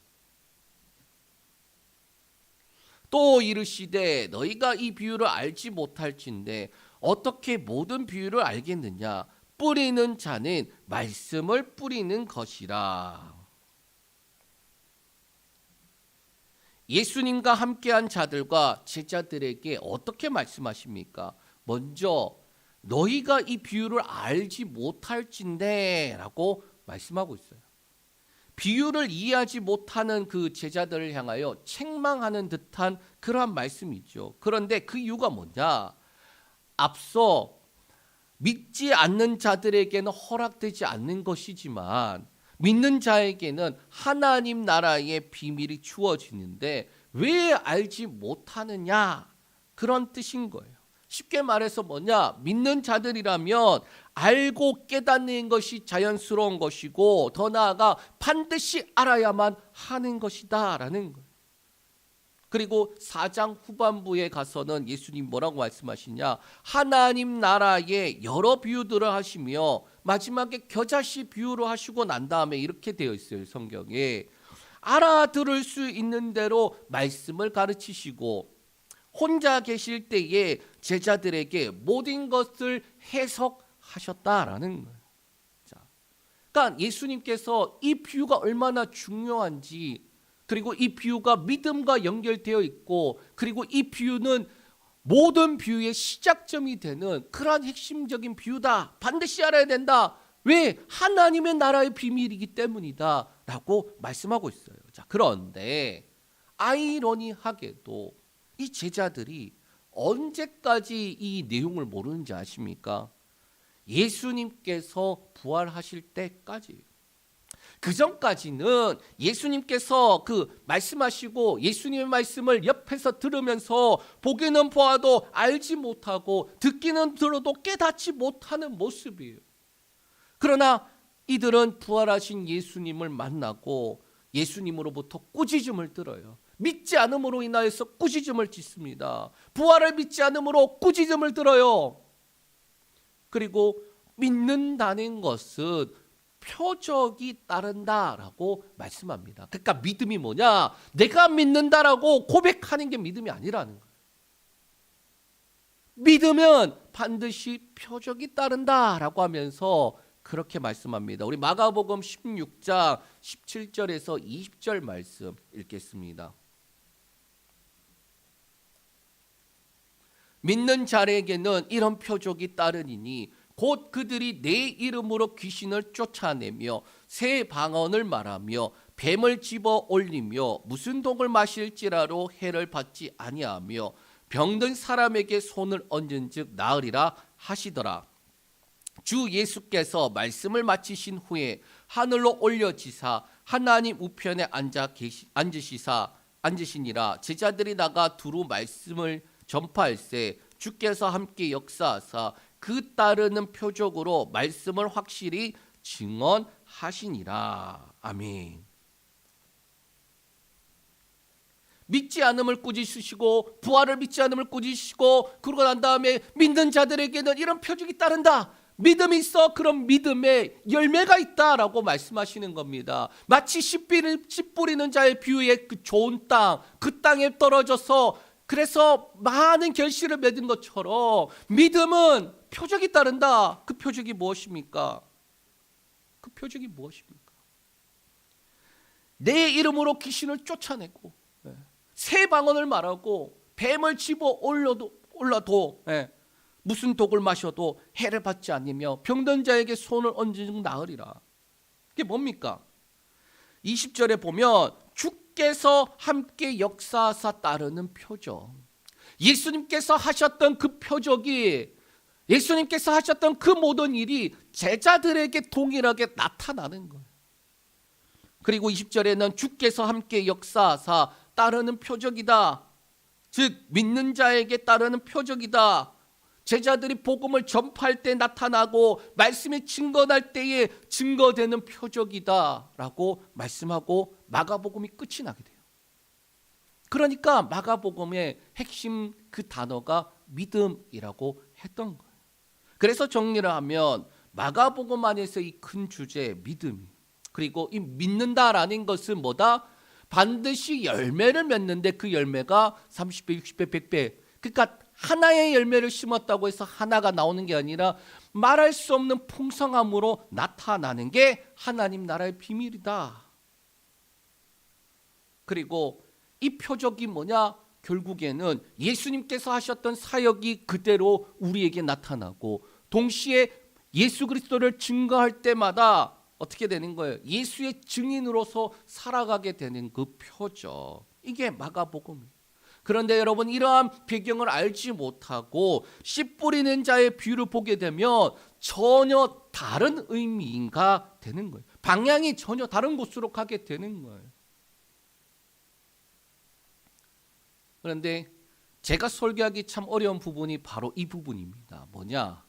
또 이르시되 너희가 이 비유를 알지 못할진대 어떻게 모든 비유를 알겠느냐? 뿌리는 자는 말씀을 뿌리는 것이라. 예수님과 함께한 자들과 제자들에게 어떻게 말씀하십니까? 먼저 너희가 이 비유를 알지 못할진대 라고 말씀하고 있어요. 비유를 이해하지 못하는 그 제자들을 향하여 책망하는 듯한 그러한 말씀이죠. 그런데 그 이유가 뭐냐? 앞서 믿지 않는 자들에게는 허락되지 않는 것이지만 믿는 자에게는 하나님 나라의 비밀이 주어지는데 왜 알지 못하느냐? 그런 뜻인 거예요. 쉽게 말해서 뭐냐? 믿는 자들이라면 알고 깨닫는 것이 자연스러운 것이고 더 나아가 반드시 알아야만 하는 것이다 라는 거예요. 그리고 4장 후반부에 가서는 예수님 뭐라고 말씀하시냐? 하나님 나라의 여러 비유들을 하시며 마지막에 겨자씨 비유로 하시고 난 다음에 이렇게 되어 있어요. 성경에 알아들을 수 있는 대로 말씀을 가르치시고 혼자 계실 때에 제자들에게 모든 것을 해석하셨다라는 거예요. 그러니까 예수님께서 이 비유가 얼마나 중요한지, 그리고 이 비유가 믿음과 연결되어 있고, 그리고 이 비유는 모든 비유의 시작점이 되는 그러한 핵심적인 비유다. 반드시 알아야 된다. 왜? 하나님의 나라의 비밀이기 때문이다 라고 말씀하고 있어요. 자, 그런데 아이러니하게도 이 제자들이 언제까지 이 내용을 모르는지 아십니까? 예수님께서 부활하실 때까지예요. 그 전까지는 예수님께서 그 말씀하시고 예수님의 말씀을 옆에서 들으면서 보기는 보아도 알지 못하고 듣기는 들어도 깨닫지 못하는 모습이에요. 그러나 이들은 부활하신 예수님을 만나고 예수님으로부터 꾸짖음을 들어요. 믿지 않음으로 인하여서 꾸짖음을 짓습니다. 부활을 믿지 않음으로 꾸짖음을 들어요. 그리고 믿는다는 것은 표적이 따른다라고 말씀합니다. 그러니까 믿음이 뭐냐? 내가 믿는다라고 고백하는 게 믿음이 아니라는 거예요. 믿으면 반드시 표적이 따른다라고 하면서 그렇게 말씀합니다. 우리 마가복음 16장 17절에서 20절 말씀 읽겠습니다. 믿는 자에게는 이런 표적이 따르니니 곧 그들이 내 이름으로 귀신을 쫓아내며 새 방언을 말하며 뱀을 집어 올리며 무슨 독을 마실지라도 해를 받지 아니하며 병든 사람에게 손을 얹은즉 나으리라 하시더라. 주 예수께서 말씀을 마치신 후에 하늘로 올려지사 하나님 우편에 앉으시니라. 제자들이 나가 두루 말씀을 전파할세 주께서 함께 역사하사 그 따르는 표적으로 말씀을 확실히 증언하시니라. 아멘. 믿지 않음을 꾸짖으시고 부활을 믿지 않음을 꾸짖으시고 그러고 난 다음에 믿는 자들에게는 이런 표적이 따른다. 믿음이 있어. 그럼 믿음에 열매가 있다라고 말씀하시는 겁니다. 마치 씨 뿌리는 자의 비유의 그 좋은 땅, 그 땅에 떨어져서 그래서 많은 결실을 맺은 것처럼 믿음은 표적이 따른다. 그 표적이 무엇입니까? 그 표적이 무엇입니까? 내 이름으로 귀신을 쫓아내고 새 방언을 말하고 뱀을 집어 올라도 무슨 독을 마셔도 해를 받지 않으며 병든 자에게 손을 얹은 나으리라. 그게 뭡니까? 20절에 보면 주께서 함께 역사하사 따르는 표적. 예수님께서 하셨던 그 표적이 예수님께서 하셨던 그 모든 일이 제자들에게 동일하게 나타나는 거예요. 그리고 20절에는 주께서 함께 역사하사 따르는 표적이다. 즉 믿는 자에게 따르는 표적이다. 제자들이 복음을 전파할 때 나타나고 말씀이 증거날 때에 증거되는 표적이다 라고 말씀하고 마가복음이 끝이 나게 돼요. 그러니까 마가복음의 핵심 그 단어가 믿음이라고 했던 거예요. 그래서 정리를 하면 마가복음 안에서 이 큰 주제 믿음이, 그리고 이 믿는다라는 것은 뭐다? 반드시 열매를 맺는데 그 열매가 30배, 60배, 100배. 그러니까 하나의 열매를 심었다고 해서 하나가 나오는 게 아니라 말할 수 없는 풍성함으로 나타나는 게 하나님 나라의 비밀이다. 그리고 이 표적이 뭐냐? 결국에는 예수님께서 하셨던 사역이 그대로 우리에게 나타나고 동시에 예수 그리스도를 증거할 때마다 어떻게 되는 거예요? 예수의 증인으로서 살아가게 되는 그 표적. 이게 마가복음이에요. 그런데 여러분 이러한 배경을 알지 못하고 씨 뿌리는 자의 비유를 보게 되면 전혀 다른 의미인가 되는 거예요. 방향이 전혀 다른 곳으로 가게 되는 거예요. 그런데 제가 설교하기 참 어려운 부분이 바로 이 부분입니다. 뭐냐?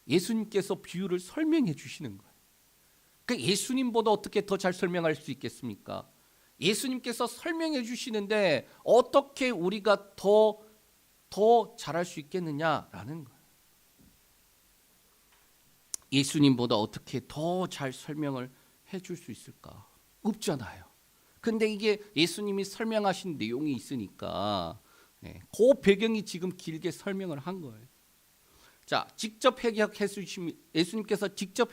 예수님께서 비유를 설명해 주시는 거예요. 그러니까 예수님보다 어떻게 더 잘 설명할 수 있겠습니까? 예수님께서 설명해 주시는데 어떻게 우리가 더 잘할 수 있겠느냐라는 거예요. 예수님보다 어떻게 더 잘 설명을 해줄 수 있을까? 없잖아요. 근데 이게 예수님이 설명하신 내용이 있으니까 그 배경이 지금 길게 설명을 한 거예요. 자, 직접 해석해 주시면 예수님께서 직접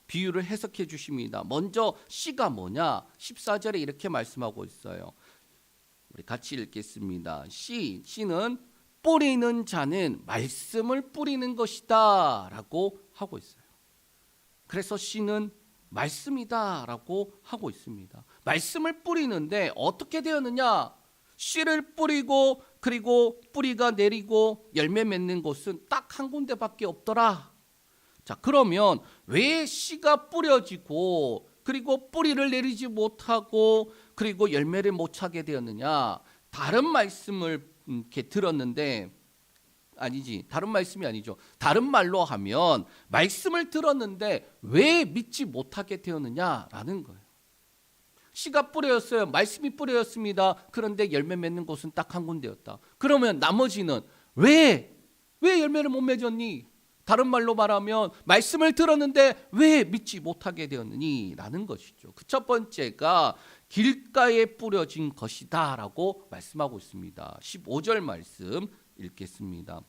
비유를 해석해 주십니다. 먼저 씨가 뭐냐? 14절에 이렇게 말씀하고 있어요. 우리 같이 읽겠습니다. 씨는 뿌리는 자는 말씀을 뿌리는 것이다 라고 하고 있어요. 그래서 씨는 말씀이다 라고 하고 있습니다. 말씀을 뿌리는데 어떻게 되었느냐? 씨를 뿌리고 그리고 뿌리가 내리고 열매 맺는 곳은 딱 한 군데밖에 없더라. 자, 그러면 왜 씨가 뿌려지고 그리고 뿌리를 내리지 못하고 그리고 열매를 못 차게 되었느냐? 다른 말씀을 이렇게 들었는데 다른 말씀이 아니죠. 다른 말로 하면 말씀을 들었는데 왜 믿지 못하게 되었느냐라는 거예요. 씨가 뿌려였어요. 말씀이 뿌려였습니다. 그런데 열매 맺는 곳은 딱 한 군데였다. 그러면 나머지는 왜 열매를 못 맺었니? 다른 말로 말하면 말씀을 들었는데 왜 믿지 못하게 되었느니? 라는 것이죠. 그 첫 번째가 길가에 뿌려진 것이다 라고 말씀하고 있습니다. 15절 말씀 읽겠습니다.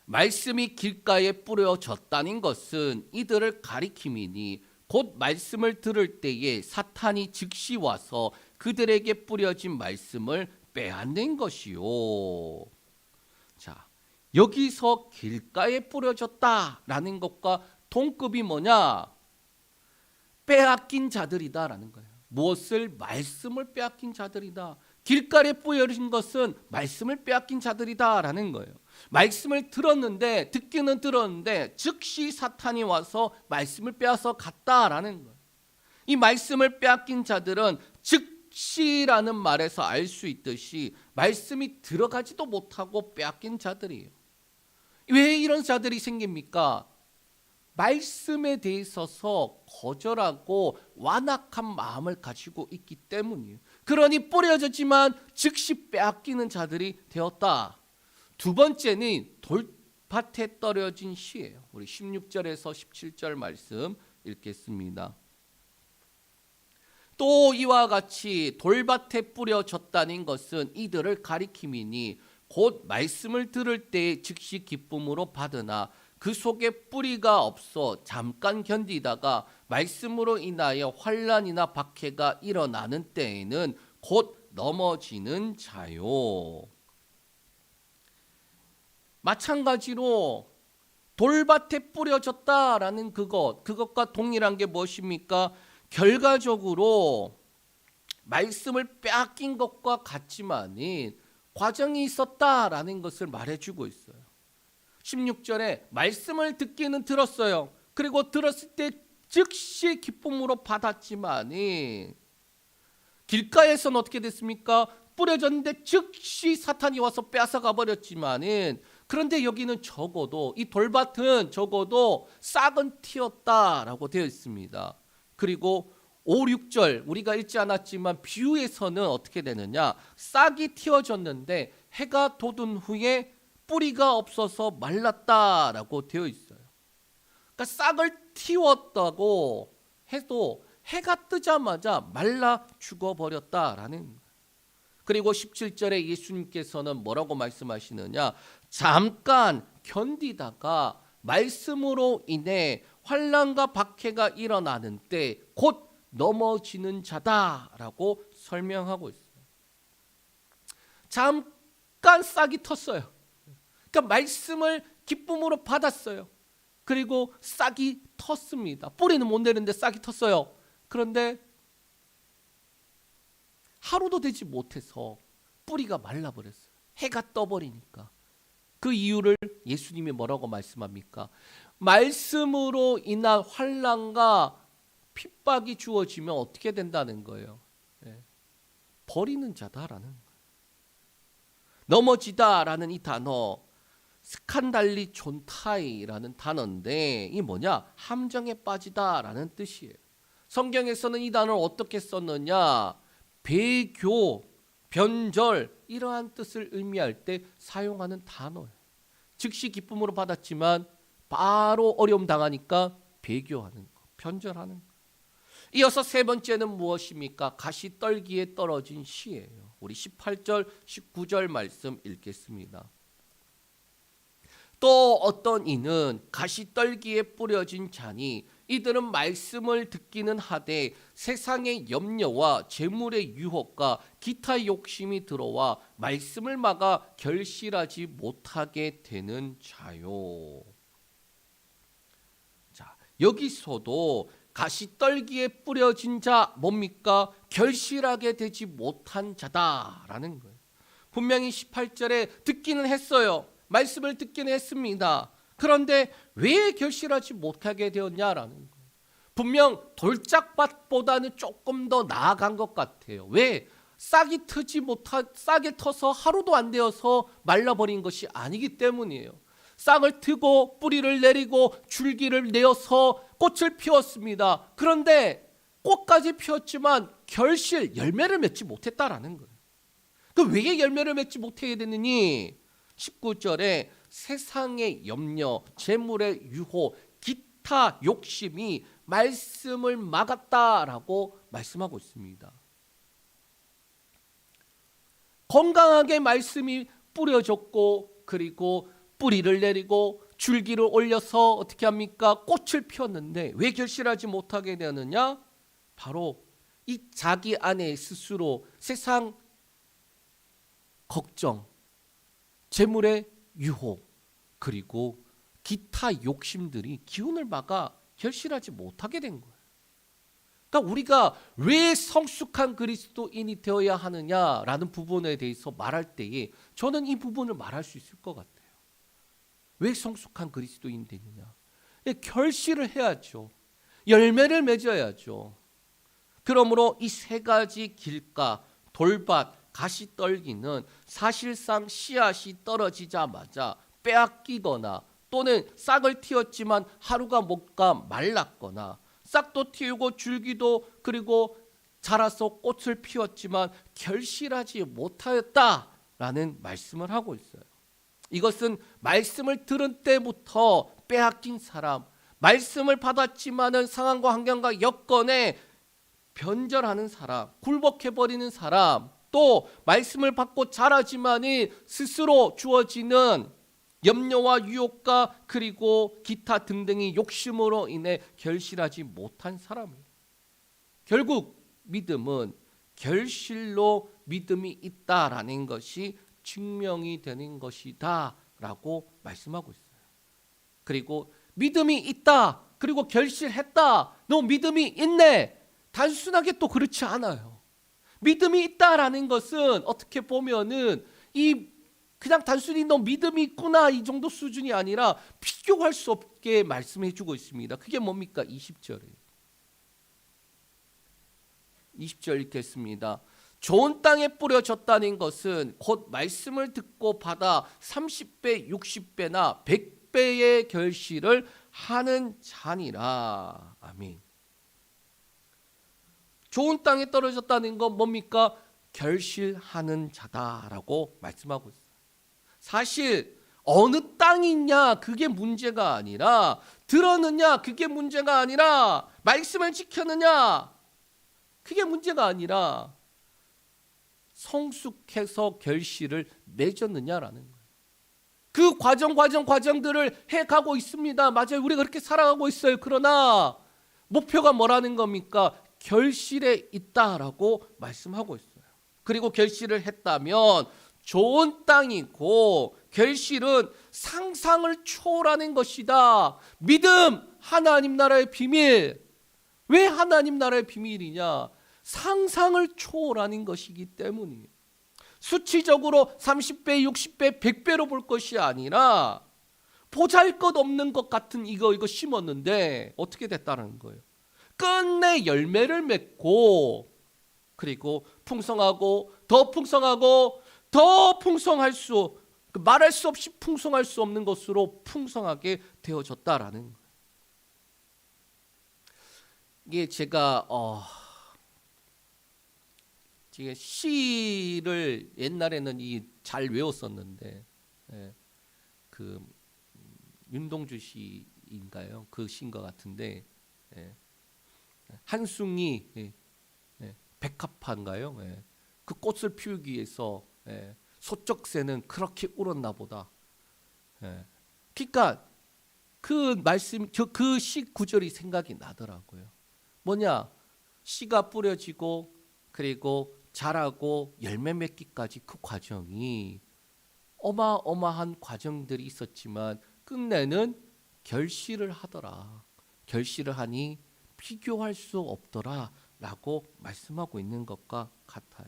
말씀이 길가에 뿌려졌다는 것은 이들을 가리킴이니 곧 말씀을 들을 때에 사탄이 즉시 와서 그들에게 뿌려진 말씀을 빼앗는 것이요. 자, 여기서 길가에 뿌려졌다라는 것과 동급이 뭐냐? 빼앗긴 자들이다라는 거예요. 무엇을? 말씀을 빼앗긴 자들이다. 길가에 뿌려진 것은 말씀을 빼앗긴 자들이다라는 거예요. 말씀을 듣기는 들었는데 즉시 사탄이 와서 말씀을 빼앗아 갔다라는 거예요. 이 말씀을 빼앗긴 자들은 즉시라는 말에서 알 수 있듯이 말씀이 들어가지도 못하고 빼앗긴 자들이에요. 왜 이런 자들이 생깁니까? 말씀에 대해서 거절하고 완악한 마음을 가지고 있기 때문이에요. 그러니 뿌려졌지만 즉시 빼앗기는 자들이 되었다. 두 번째는 돌밭에 떨어진 씨예요. 우리 16절에서 17절 말씀 읽겠습니다. 또 이와 같이 돌밭에 뿌려졌다는 것은 이들을 가리킴이니 곧 말씀을 들을 때 즉시 기쁨으로 받으나 그 속에 뿌리가 없어 잠깐 견디다가 말씀으로 인하여 환난이나 박해가 일어나는 때에는 곧 넘어지는 자요. 마찬가지로 돌밭에 뿌려졌다라는 그것과 동일한 게 무엇입니까? 결과적으로 말씀을 빼앗긴 것과 같지만은 과정이 있었다라는 것을 말해주고 있어요. 16절에 말씀을 듣기는 들었어요. 그리고 들었을 때 즉시 기쁨으로 받았지만은 길가에서는 어떻게 됐습니까? 뿌려졌는데 즉시 사탄이 와서 뺏어가 버렸지만은 그런데 여기는 적어도 이 돌밭은 적어도 싹은 튀었다라고 되어 있습니다. 그리고 5, 6절 우리가 읽지 않았지만 비유에서는 어떻게 되느냐? 싹이 튀어졌는데 해가 돋은 후에 뿌리가 없어서 말랐다라고 되어 있어요. 그러니까 싹을 틔웠다고 해도 해가 뜨자마자 말라 죽어버렸다라는 거예요. 그리고 17절에 예수님께서는 뭐라고 말씀하시느냐? 잠깐 견디다가 말씀으로 인해 환난과 박해가 일어나는 때 곧 넘어지는 자다라고 설명하고 있어요. 잠깐 싹이 텄어요. 그러니까 말씀을 기쁨으로 받았어요. 그리고 싹이 텄습니다. 뿌리는 못 내리는데 싹이 텄어요. 그런데 하루도 되지 못해서 뿌리가 말라버렸어요. 해가 떠버리니까. 그 이유를 예수님이 뭐라고 말씀합니까? 말씀으로 인한 환난과 핍박이 주어지면 어떻게 된다는 거예요? 버리는 자다라는 거예요. 넘어지다라는 이 단어 스칸달리 존타이라는 단어인데 이 뭐냐? 함정에 빠지다라는 뜻이에요. 성경에서는 이 단어를 어떻게 썼느냐? 배교, 변절 이러한 뜻을 의미할 때 사용하는 단어예요. 즉시 기쁨으로 받았지만 바로 어려움 당하니까 배교하는 거, 변절하는 거. 이어서 세 번째는 무엇입니까? 가시떨기에 떨어진 씨예요. 우리 18절, 19절 말씀 읽겠습니다. 또 어떤 이는 가시떨기에 뿌려진 자니 이들은 말씀을 듣기는 하되 세상의 염려와 재물의 유혹과 기타 욕심이 들어와 말씀을 막아 결실하지 못하게 되는 자요. 자, 여기서도 가시떨기에 뿌려진 자 뭡니까? 결실하게 되지 못한 자다라는 거예요. 분명히 18절에 듣기는 했어요. 말씀을 듣기는 했습니다. 그런데 왜 결실하지 못하게 되었냐라는 거예요. 분명 돌짝밭보다는 조금 더 나아간 것 같아요. 왜? 싹이 터서 하루도 안 되어서 말라버린 것이 아니기 때문이에요. 싹을 트고 뿌리를 내리고 줄기를 내어서 꽃을 피웠습니다. 그런데 꽃까지 피웠지만 결실 열매를 맺지 못했다라는 거예요. 왜 열매를 맺지 못하게 됐느니 19절에 세상의 염려, 재물의 유호, 기타 욕심이 말씀을 막았다라고 말씀하고 있습니다. 건강하게 말씀이 뿌려졌고 그리고 뿌리를 내리고 줄기를 올려서 어떻게 합니까? 꽃을 피웠는데 왜 결실하지 못하게 되느냐? 바로 이 자기 안에 스스로 세상 걱정, 재물의 유혹, 그리고 기타 욕심들이 기운을 막아 결실하지 못하게 된 거예요. 그러니까 우리가 왜 성숙한 그리스도인이 되어야 하느냐라는 부분에 대해서 말할 때에 저는 이 부분을 말할 수 있을 것 같아요. 왜 성숙한 그리스도인이 되느냐? 결실을 해야죠. 열매를 맺어야죠. 그러므로 이 세 가지 길가, 돌밭, 가시떨기는 사실상 씨앗이 떨어지자마자 빼앗기거나 또는 싹을 틔웠지만 하루가 못 가 말랐거나 싹도 틔우고 줄기도 그리고 자라서 꽃을 피웠지만 결실하지 못하였다라는 말씀을 하고 있어요. 이것은 말씀을 들은 때부터 빼앗긴 사람, 말씀을 받았지만은 상황과 환경과 여건에 변절하는 사람, 굴복해버리는 사람, 또 말씀을 받고 자라지만이 스스로 주어지는 염려와 유혹과 그리고 기타 등등의 욕심으로 인해 결실하지 못한 사람이에요. 결국 믿음은 결실로 믿음이 있다라는 것이 증명이 되는 것이다 라고 말씀하고 있어요. 그리고 믿음이 있다, 그리고 결실했다, 너 믿음이 있네, 단순하게 또 그렇지 않아요. 믿음이 있다라는 것은 어떻게 보면은 그냥 단순히 너 믿음이 있구나 이 정도 수준이 아니라 비교할 수 없게 말씀해 주고 있습니다. 그게 뭡니까? 20절에 20절 읽겠습니다. 좋은 땅에 뿌려졌다는 것은 곧 말씀을 듣고 받아 30배, 60배나 100배의 결실을 하는 자니라. 아멘. 좋은 땅에 떨어졌다는 건 뭡니까? 결실하는 자다라고 말씀하고 있어요. 사실 어느 땅이냐 그게 문제가 아니라, 들었느냐 그게 문제가 아니라, 말씀을 지켰느냐 그게 문제가 아니라 성숙해서 결실을 맺었느냐라는 거예요. 그 과정들을 해가고 있습니다. 맞아요. 우리가 그렇게 살아가고 있어요. 그러나 목표가 뭐라는 겁니까? 결실에 있다라고 말씀하고 있어요. 그리고 결실을 했다면 좋은 땅이고, 결실은 상상을 초월하는 것이다. 믿음, 하나님 나라의 비밀. 왜 하나님 나라의 비밀이냐? 상상을 초월하는 것이기 때문이에요. 수치적으로 30배, 60배, 100배로 볼 것이 아니라 보잘것없는 것 같은 이거 심었는데 어떻게 됐다는 거예요? 끝내 열매를 맺고, 그리고 풍성하고 더 풍성하고 더 풍성할 수, 말할 수 없이 풍성할 수 없는 것으로 풍성하게 되어졌다라는 거예요. 이게 제가 시를 옛날에는 잘 외웠었는데, 그 윤동주 시인가요? 그 시인 것 같은데, 한숭이 백합화인가요? 그 꽃을 피우기 위해서 소쩍새는 그렇게 울었나 보다. 그러니까 그 말씀, 그 시 구절이 생각이 나더라고요. 뭐냐? 씨가 뿌려지고 그리고 자라고 열매 맺기까지 그 과정이 어마어마한 과정들이 있었지만 끝내는 결실을 하더라. 결실을 하니 비교할 수 없더라 라고 말씀하고 있는 것과 같아요.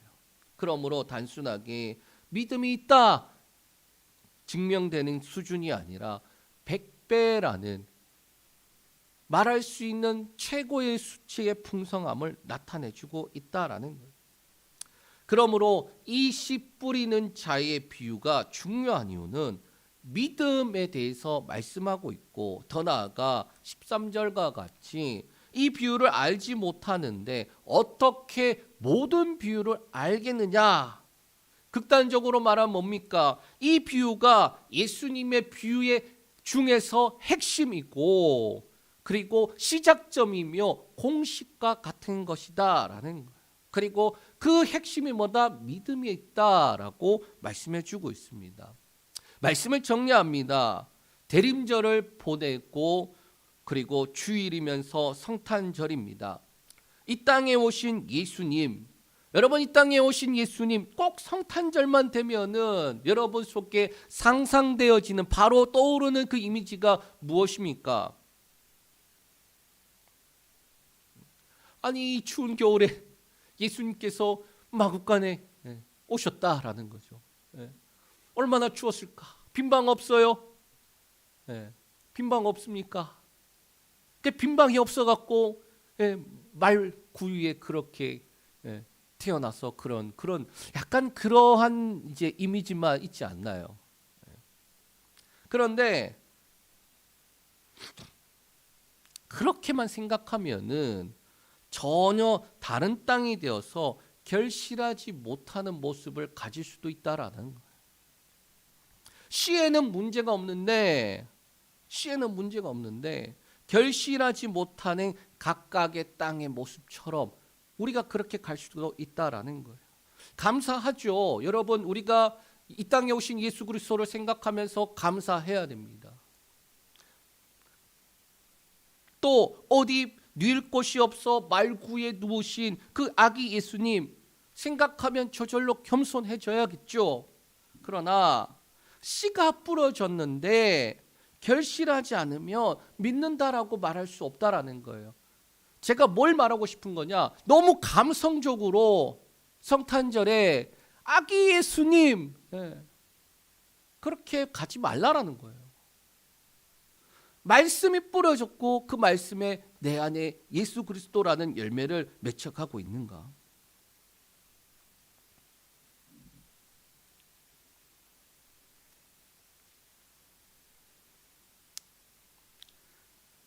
그러므로 단순하게 믿음이 있다 증명되는 수준이 아니라 100배라는 말할 수 있는 최고의 수치의 풍성함을 나타내주고 있다라는 거예요. 그러므로 이 씨 뿌리는 자의 비유가 중요한 이유는 믿음에 대해서 말씀하고 있고, 더 나아가 13절과 같이 이 비유를 알지 못하는데 어떻게 모든 비유를 알겠느냐? 극단적으로 말하면 뭡니까? 이 비유가 예수님의 비유의 중에서 핵심이고, 그리고 시작점이며 공식과 같은 것이다 라는 거예요. 그리고 그 핵심이 뭐다? 믿음에 있다라고 말씀해 주고 있습니다. 말씀을 정리합니다. 대림절을 보내고, 그리고 주일이면서 성탄절입니다. 이 땅에 오신 예수님, 여러분, 이 땅에 오신 예수님 꼭 성탄절만 되면은 여러분 속에 상상되어지는, 바로 떠오르는 그 이미지가 무엇입니까? 아니, 이 추운 겨울에 예수님께서 마구간에 오셨다라는 거죠. 얼마나 추웠을까? 빈방 없어요? 빈방 없습니까? 빈방이 없어갖고 말 구유에 그렇게 태어나서 그런 약간 그러한 이제 이미지만 있지 않나요? 그런데 그렇게만 생각하면은 전혀 다른 땅이 되어서 결실하지 못하는 모습을 가질 수도 있다라는 거예요. 씨에는 문제가 없는데 결실하지 못하는 각각의 땅의 모습처럼 우리가 그렇게 갈 수도 있다라는 거예요. 감사하죠. 여러분, 우리가 이 땅에 오신 예수 그리스도를 생각하면서 감사해야 됩니다. 또 어디 누일 곳이 없어 말구에 누우신 그 아기 예수님 생각하면 저절로 겸손해져야겠죠. 그러나 씨가 뿌려졌는데 결실하지 않으면 믿는다라고 말할 수 없다라는 거예요. 제가 뭘 말하고 싶은 거냐? 너무 감성적으로 성탄절에 아기 예수님 그렇게 가지 말라라는 거예요. 말씀이 뿌려졌고 그 말씀에 내 안에 예수 그리스도라는 열매를 맺혀가고 있는가?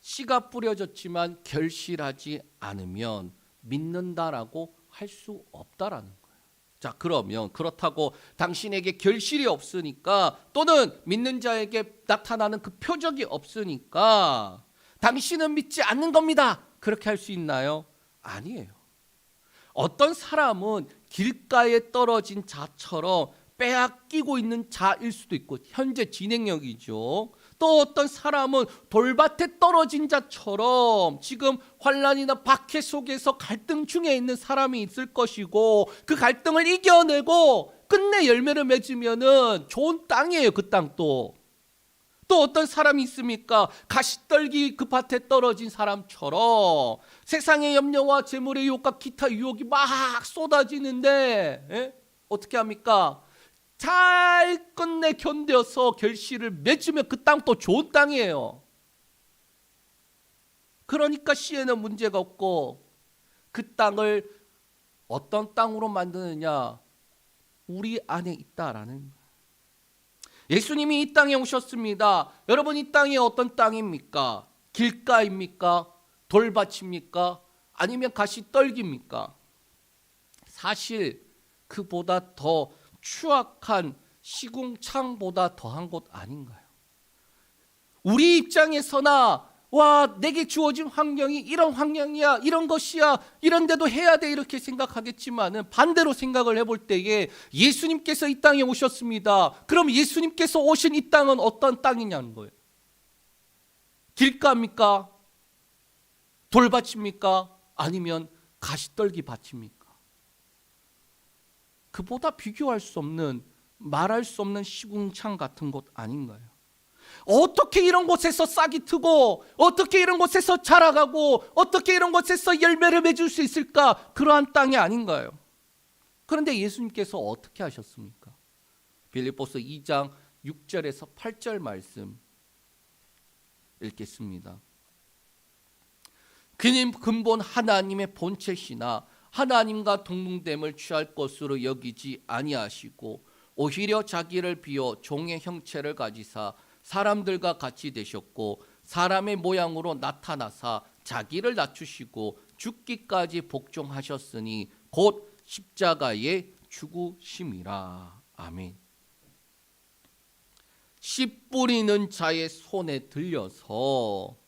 씨가 뿌려졌지만 결실하지 않으면 믿는다라고 할 수 없다라는 거예요. 자, 그러면 그렇다고 당신에게 결실이 없으니까, 또는 믿는 자에게 나타나는 그 표적이 없으니까 당신은 믿지 않는 겁니다, 그렇게 할 수 있나요? 아니에요. 어떤 사람은 길가에 떨어진 자처럼 빼앗기고 있는 자일 수도 있고, 현재 진행형이죠. 또 어떤 사람은 돌밭에 떨어진 자처럼 지금 환난이나 박해 속에서 갈등 중에 있는 사람이 있을 것이고, 그 갈등을 이겨내고 끝내 열매를 맺으면은 좋은 땅이에요. 그 땅도. 또 어떤 사람이 있습니까? 가시떨기 그 밭에 떨어진 사람처럼 세상의 염려와 재물의 유혹과 기타 유혹이 막 쏟아지는데 어떻게 합니까? 잘 끝내 견뎌서 결실을 맺으면 그 땅도 좋은 땅이에요. 그러니까 씨에는 문제가 없고, 그 땅을 어떤 땅으로 만드느냐? 우리 안에 있다라는 거예요. 예수님이 이 땅에 오셨습니다. 여러분, 이 땅이 어떤 땅입니까? 길가입니까? 돌밭입니까? 아니면 가시떨기입니까? 사실 그보다 더 추악한 시궁창보다 더한 곳 아닌가요? 우리 입장에서나 와, 내게 주어진 환경이 이런 환경이야, 이런 것이야, 이런데도 해야 돼, 이렇게 생각하겠지만은 반대로 생각을 해볼 때에 예수님께서 이 땅에 오셨습니다. 그럼 예수님께서 오신 이 땅은 어떤 땅이냐는 거예요. 길가입니까? 돌밭입니까? 아니면 가시떨기 밭입니까? 그보다 비교할 수 없는, 말할 수 없는 시궁창 같은 곳 아닌가요? 어떻게 이런 곳에서 싹이 트고, 어떻게 이런 곳에서 자라가고, 어떻게 이런 곳에서 열매를 맺을 수 있을까? 그러한 땅이 아닌가요? 그런데 예수님께서 어떻게 하셨습니까? 빌립보서 2장 6절에서 8절 말씀 읽겠습니다. 그는 근본 하나님의 본체시나 하나님과 동등됨을 취할 것으로 여기지 아니하시고 오히려 자기를 비워 종의 형체를 가지사 사람들과 같이 되셨고 사람의 모양으로 나타나사 자기를 낮추시고 죽기까지 복종하셨으니 곧 십자가에 죽으심이라. 아멘. 씨 뿌리는 자의 손에 들려서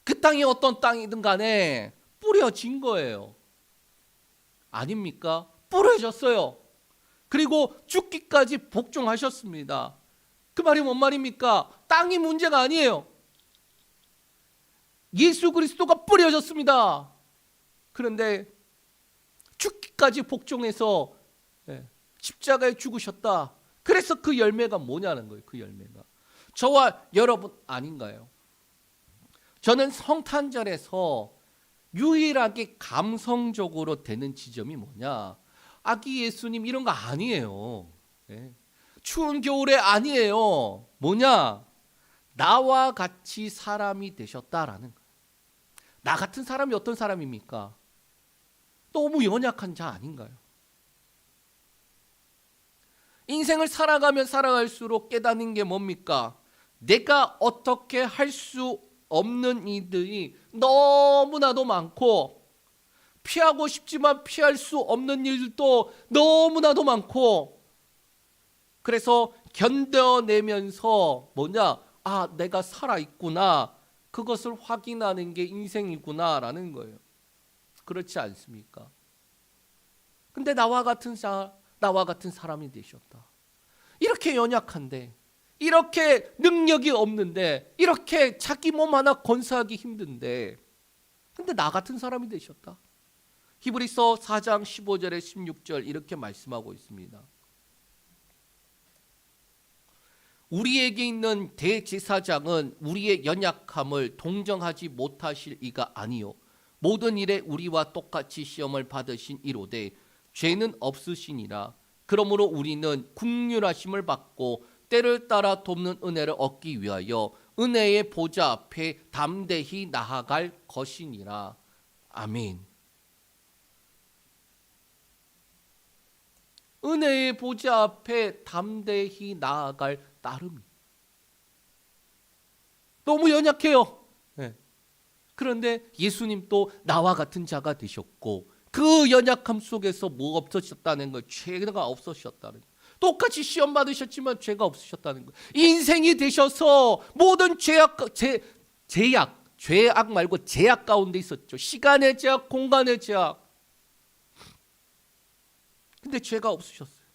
그 땅이 어떤 땅이든 간에 뿌려진 거예요. 아닙니까? 뿌려졌어요. 그리고 죽기까지 복종하셨습니다. 그 말이 뭔 말입니까? 땅이 문제가 아니에요. 예수 그리스도가 뿌려졌습니다. 그런데 죽기까지 복종해서 십자가에 죽으셨다. 그래서 그 열매가 뭐냐는 거예요. 그 열매가 저와 여러분 아닌가요? 저는 성탄절에서 유일하게 감성적으로 되는 지점이 뭐냐, 아기 예수님 이런 거 아니에요. 추운 겨울에 아니에요. 뭐냐, 나와 같이 사람이 되셨다라는 거예요. 나 같은 사람이 어떤 사람입니까? 너무 연약한 자 아닌가요? 인생을 살아가면 살아갈수록 깨닫는 게 뭡니까? 내가 어떻게 할 수 없는 일들이 너무나도 많고, 피하고 싶지만 피할 수 없는 일들도 너무나도 많고, 그래서 견뎌내면서 뭐냐, 아, 내가 살아있구나, 그것을 확인하는 게 인생이구나라는 거예요. 그렇지 않습니까? 근데 나와 같은 사람이 되셨다. 이렇게 연약한데, 이렇게 능력이 없는데, 이렇게 자기 몸 하나 건사하기 힘든데, 근데 나 같은 사람이 되셨다. 히브리서 4장 15절에 16절 이렇게 말씀하고 있습니다. 우리에게 있는 대제사장은 우리의 연약함을 동정하지 못하실 이가 아니요 모든 일에 우리와 똑같이 시험을 받으신 이로되 죄는 없으시니라. 그러므로 우리는 긍휼하심을 받고 때를 따라 돕는 은혜를 얻기 위하여 은혜의 보좌 앞에 담대히 나아갈 것이니라. 아멘. 은혜의 보좌 앞에 담대히 나아갈 따름이. 너무 연약해요. 그런데 예수님도 나와 같은 자가 되셨고, 그 연약함 속에서 뭐 없으셨다는 거예요? 죄가 없으셨다는 거예요. 똑같이 시험 받으셨지만 죄가 없으셨다는 거예요. 인생이 되셔서 모든 죄악 말고 제약 가운데 있었죠. 시간의 제약, 공간의 제약. 근데 죄가 없으셨어요.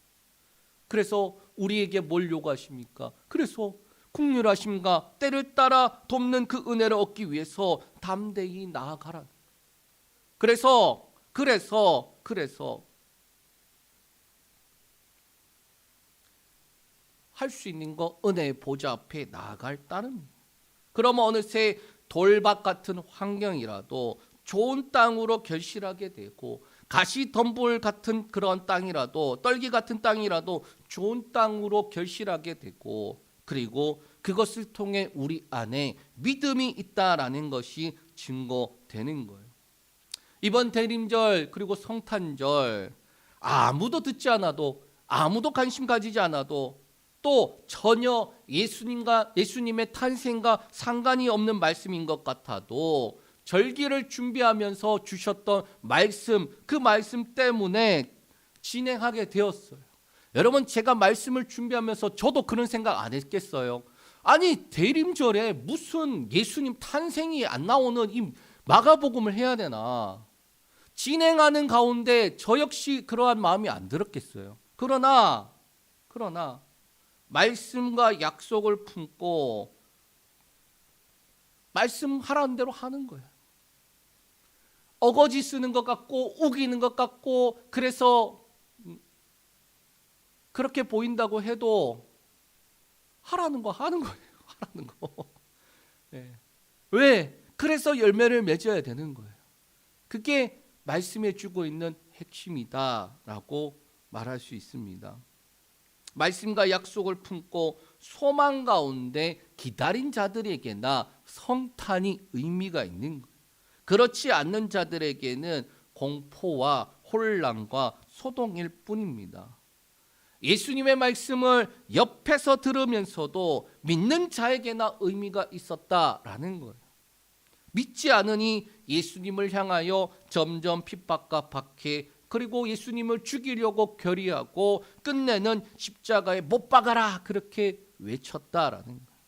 그래서 우리에게 뭘 요구하십니까? 그래서 긍휼하심과 때를 따라 돕는 그 은혜를 얻기 위해서 담대히 나아가라. 그래서 할 수 있는 거 은혜의 보좌 앞에 나아갈 따름. 그러면 어느새 돌밭 같은 환경이라도 좋은 땅으로 결실하게 되고, 가시덤불 같은 그런 땅이라도, 떨기 같은 땅이라도 좋은 땅으로 결실하게 되고, 그리고 그것을 통해 우리 안에 믿음이 있다라는 것이 증거되는 거예요. 이번 대림절 그리고 성탄절 아무도 듣지 않아도, 아무도 관심 가지지 않아도, 또 전혀 예수님의 탄생과 상관이 없는 말씀인 것 같아도 절기를 준비하면서 주셨던 말씀, 그 말씀 때문에 진행하게 되었어요. 여러분, 제가 말씀을 준비하면서 저도 그런 생각 안 했겠어요? 아니, 대림절에 무슨 예수님 탄생이 안 나오는 이 마가복음을 해야 되나? 진행하는 가운데 저 역시 그러한 마음이 안 들었겠어요. 그러나 말씀과 약속을 품고 말씀하라는 대로 하는 거예요. 어거지 쓰는 것 같고 우기는 것 같고, 그래서 그렇게 보인다고 해도 하라는 거 하는 거예요. 하라는 거. 왜? 그래서 열매를 맺어야 되는 거예요. 그게 말씀해 주고 있는 핵심이다라고 말할 수 있습니다. 말씀과 약속을 품고 소망 가운데 기다린 자들에게나 성탄이 의미가 있는 거예요. 그렇지 않는 자들에게는 공포와 혼란과 소동일 뿐입니다. 예수님의 말씀을 옆에서 들으면서도 믿는 자에게나 의미가 있었다라는 거예요. 믿지 않으니 예수님을 향하여 점점 핍박과 박해, 그리고 예수님을 죽이려고 결의하고 끝내는 십자가에 못 박아라 그렇게 외쳤다라는 거예요.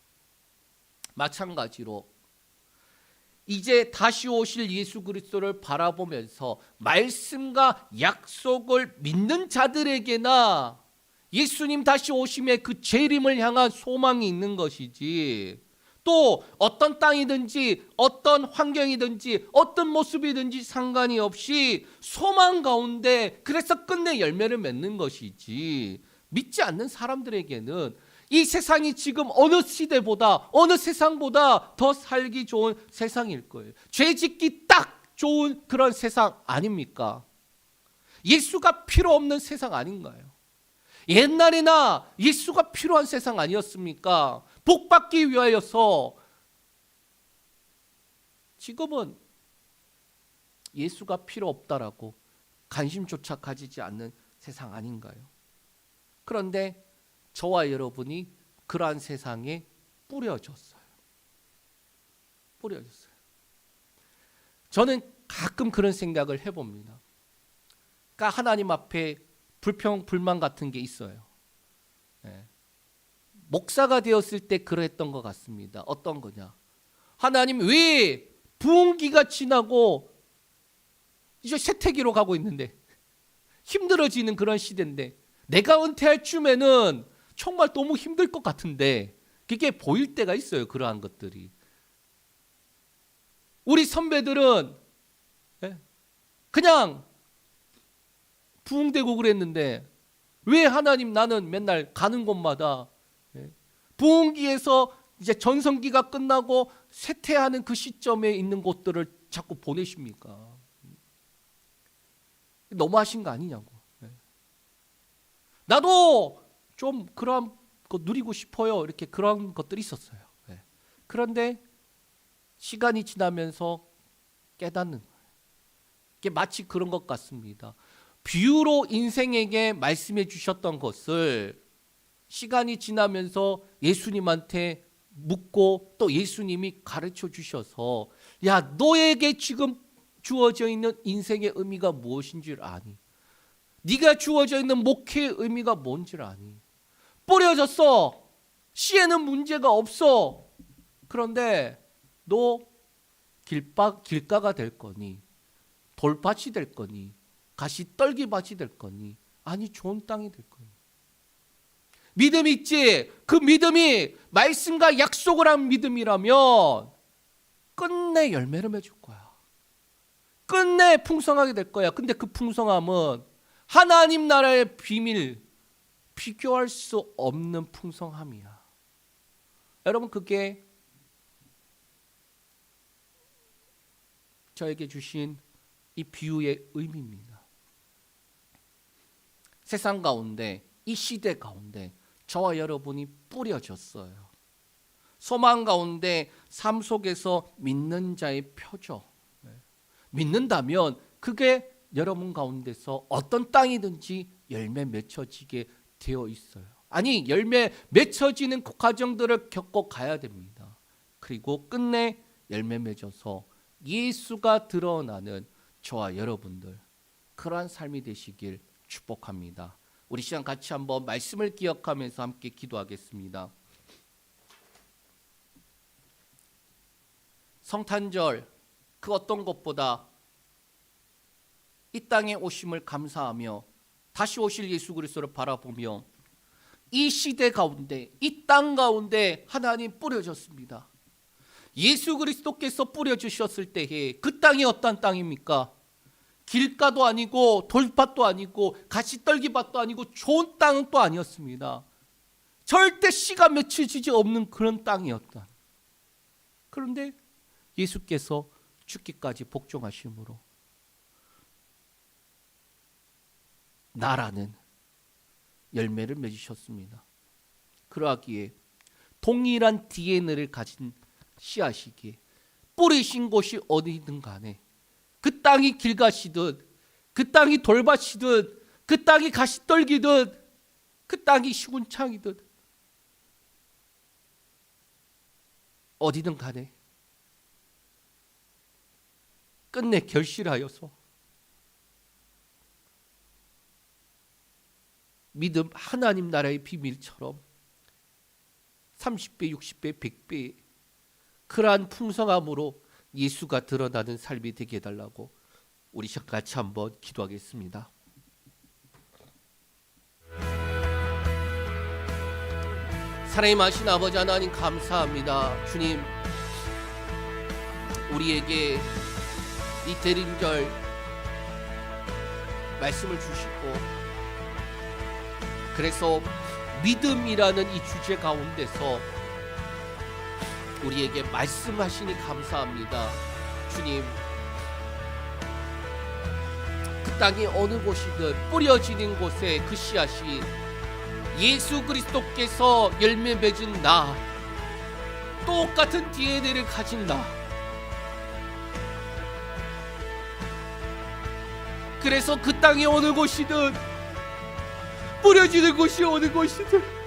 마찬가지로 이제 다시 오실 예수 그리스도를 바라보면서 말씀과 약속을 믿는 자들에게나 예수님 다시 오심의 그 재림을 향한 소망이 있는 것이지, 또 어떤 땅이든지 어떤 환경이든지 어떤 모습이든지 상관이 없이 소망 가운데 그래서 끝내 열매를 맺는 것이지, 믿지 않는 사람들에게는 이 세상이 지금 어느 시대보다 어느 세상보다 더 살기 좋은 세상일 거예요. 죄 짓기 딱 좋은 그런 세상 아닙니까? 예수가 필요 없는 세상 아닌가요? 옛날에나 예수가 필요한 세상 아니었습니까? 복 받기 위하여서. 지금은 예수가 필요 없다라고 관심조차 가지지 않는 세상 아닌가요? 그런데 저와 여러분이 그러한 세상에 뿌려졌어요. 뿌려졌어요. 저는 가끔 그런 생각을 해봅니다. 그러니까 하나님 앞에 불평, 불만 같은 게 있어요. 목사가 되었을 때 그랬던 것 같습니다. 어떤 거냐? 하나님 왜 부흥기가 지나고 이제 쇠퇴기로 가고 있는데, 힘들어지는 그런 시대인데 내가 은퇴할 쯤에는 정말 너무 힘들 것 같은데, 그게 보일 때가 있어요. 그러한 것들이. 우리 선배들은 그냥 부흥되고 그랬는데 왜 하나님 나는 맨날 가는 곳마다 부흥기에서 이제 전성기가 끝나고 쇠퇴하는 그 시점에 있는 곳들을 자꾸 보내십니까? 너무하신 거 아니냐고. 나도 좀 그런 거 누리고 싶어요. 이렇게 그런 것들이 있었어요. 그런데 시간이 지나면서 깨닫는 거예요. 이게 마치 그런 것 같습니다. 비유로 인생에게 말씀해 주셨던 것을 시간이 지나면서 예수님한테 묻고 또 예수님이 가르쳐 주셔서, 야, 너에게 지금 주어져 있는 인생의 의미가 무엇인 줄 아니? 네가 주어져 있는 목회의 의미가 뭔 줄 아니? 뿌려졌어. 씨에는 문제가 없어. 그런데 너 길가가 될 거니? 돌밭이 될 거니? 가시떨기밭이 될 거니? 아니, 좋은 땅이 될 거니? 믿음 있지? 그 믿음이 말씀과 약속을 한 믿음이라면 끝내 열매를 맺을 거야. 끝내 풍성하게 될 거야. 근데 그 풍성함은 하나님 나라의 비밀, 비교할 수 없는 풍성함이야. 여러분, 그게 저에게 주신 이 비유의 의미입니다. 세상 가운데, 이 시대 가운데 저와 여러분이 뿌려졌어요. 소망 가운데 삶 속에서 믿는 자의 표죠. 믿는다면 그게 여러분 가운데서 어떤 땅이든지 열매 맺혀지게 되어 있어요. 아니, 열매 맺혀지는 그 과정들을 겪고 가야 됩니다. 그리고 끝내 열매 맺어서 예수가 드러나는 저와 여러분들, 그러한 삶이 되시길 축복합니다. 우리 시간 같이 한번 말씀을 기억하면서 함께 기도하겠습니다. 성탄절 그 어떤 것보다 이 땅에 오심을 감사하며 다시 오실 예수 그리스도를 바라보며 이 시대 가운데, 이 땅 가운데 하나님 뿌려졌습니다. 예수 그리스도께서 뿌려주셨을 때에 그 땅이 어떤 땅입니까? 길가도 아니고 돌밭도 아니고 가시떨기밭도 아니고 좋은 땅은 또 아니었습니다. 절대 씨가 맺혀지지 없는 그런 땅이었다. 그런데 예수께서 죽기까지 복종하심으로 나라는 열매를 맺으셨습니다. 그러하기에 동일한 DNA를 가진 씨앗이기에 뿌리신 곳이 어디든 간에 그 땅이 길가시든 그 땅이 돌밭이든 그 땅이 가시떨기든 그 땅이 시군창이든 어디든 간에 끝내 결실하여서 믿음 하나님 나라의 비밀처럼 30배, 60배, 100배 그러한 풍성함으로 예수가 드러나는 삶이 되게 해달라고 우리 같이 한번 기도하겠습니다. 살아계신 아버지 하나님 감사합니다. 주님, 우리에게 이 대림절 말씀을 주시고 그래서 믿음이라는 이 주제 가운데서 우리에게 말씀하시니 감사합니다. 주님, 그 땅이 어느 곳이든 뿌려지는 곳에 그 씨앗이 예수 그리스도께서 열매 맺은 나, 똑같은 DNA를 가진 나, 그래서 그 땅이 어느 곳이든 뿌려지는 곳이 어느 곳이든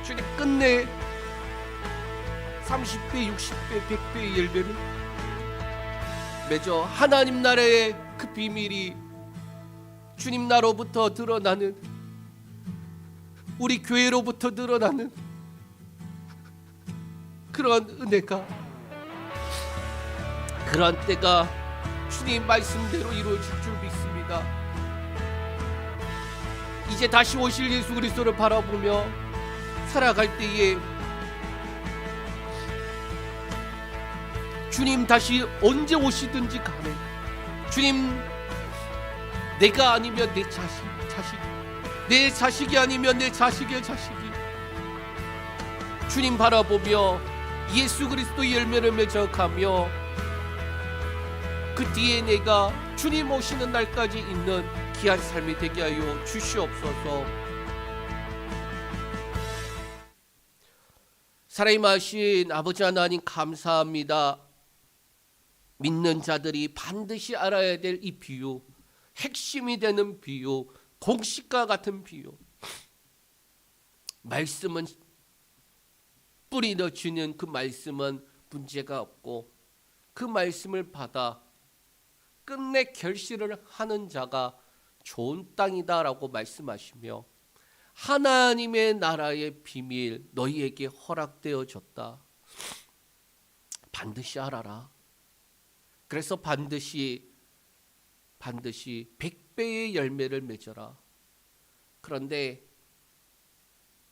주님 끝내 30배, 60배, 100배의 열매를 맺어 하나님 나라의 그 비밀이 주님 나로부터 드러나는, 우리 교회로부터 드러나는 그러한 은혜가, 그러한 때가 주님 말씀대로 이루어질 줄 믿습니다. 이제 다시 오실 예수 그리스도를 바라보며 살아갈 때에 주님 다시 언제 오시든지 간에 주님, 내가 아니면 내 자식, 내 자식이 아니면 내 자식의 자식이 주님 바라보며 예수 그리스도의 열매를 맺어가며 그 DNA가 주님 오시는 날까지 있는 귀한 삶이 되게 하여 주시옵소서. 살아계신 아버지 하나님 감사합니다. 믿는 자들이 반드시 알아야 될 이 비유, 핵심이 되는 비유, 공식과 같은 비유, 말씀은 뿌리 넣어주는 그 말씀은 문제가 없고 그 말씀을 받아 끝내 결실을 하는 자가 좋은 땅이다라고 말씀하시며 하나님의 나라의 비밀 너희에게 허락되어졌다. 반드시 알아라. 그래서 반드시 100배의 열매를 맺어라. 그런데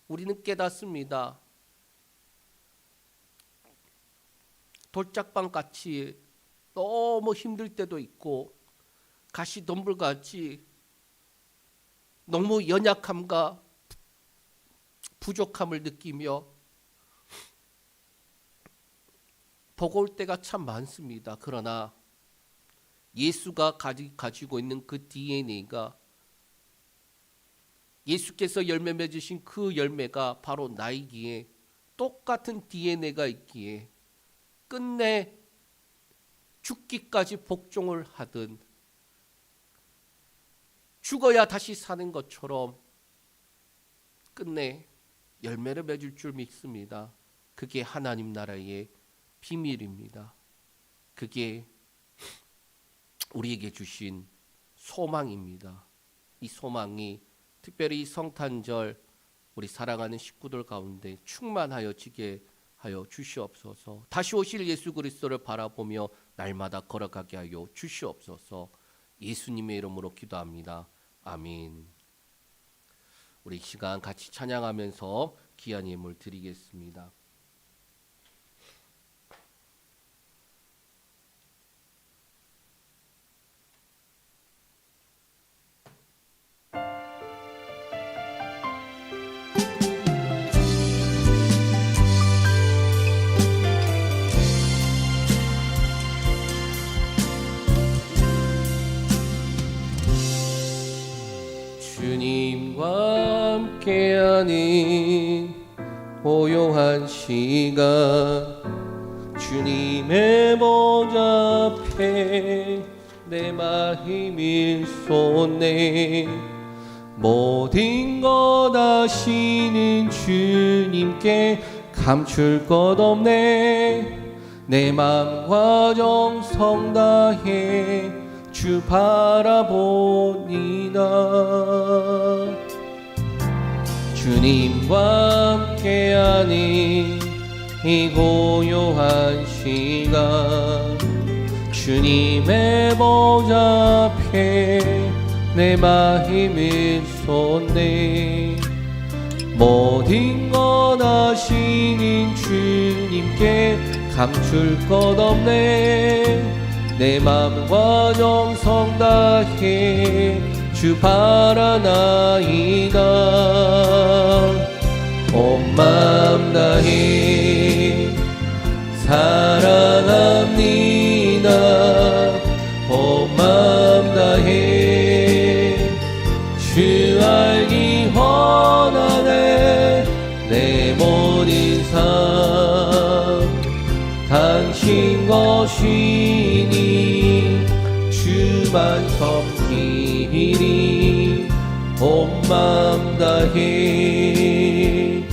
우리는 깨닫습니다. 돌짝방 같이 너무 힘들 때도 있고 가시덤불 같이 너무 연약함과 부족함을 느끼며 버거울 때가 참 많습니다. 그러나 예수가 가지고 있는 그 DNA가, 예수께서 열매 맺으신 그 열매가 바로 나이기에 똑같은 DNA가 있기에 끝내 죽기까지 복종을 하든 죽어야 다시 사는 것처럼 끝내 열매를 맺을 줄 믿습니다. 그게 하나님 나라의 비밀입니다. 그게 우리에게 주신 소망입니다. 이 소망이 특별히 성탄절 우리 사랑하는 식구들 가운데 충만하여지게 하여 주시옵소서. 다시 오실 예수 그리스도를 바라보며 날마다 걸어가게 하여 주시옵소서. 예수님의 이름으로 기도합니다. 아멘. 우리 시간 같이 찬양하면서 귀한 예물 드리겠습니다. 주님과 함께하는 고요한 시간 주님의 보좌 앞에 내 마음을 쏟네 모든 것 아시는 주님께 감출 것 없네 내 맘과 정성 다해 주 바라보니나 주님과 함께하는 이 고요한 시간 주님의 보좌 앞에 내 마음을 쏟네 모든 것 아시는 주님께 감출 것 없네 내 맘과 정성 다해 주 바라나이다 온 맘 다해 사랑합니다 온 맘 다해 주 알기 원하네 내 모든 삶 당신 것이니 주만 섬기리 온 맘 다해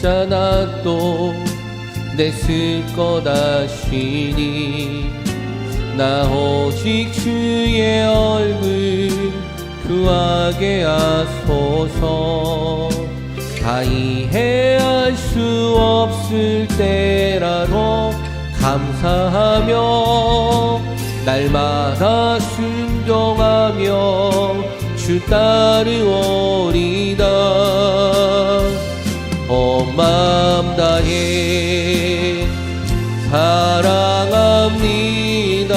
자나도 내 쓸 것 아시니 나 오직 주의 얼굴 구하게 하소서 다 이해할 수 없을 때라도 감사하며 날마다 순종하며 주 따르오리다 온 마음 다해 사랑합니다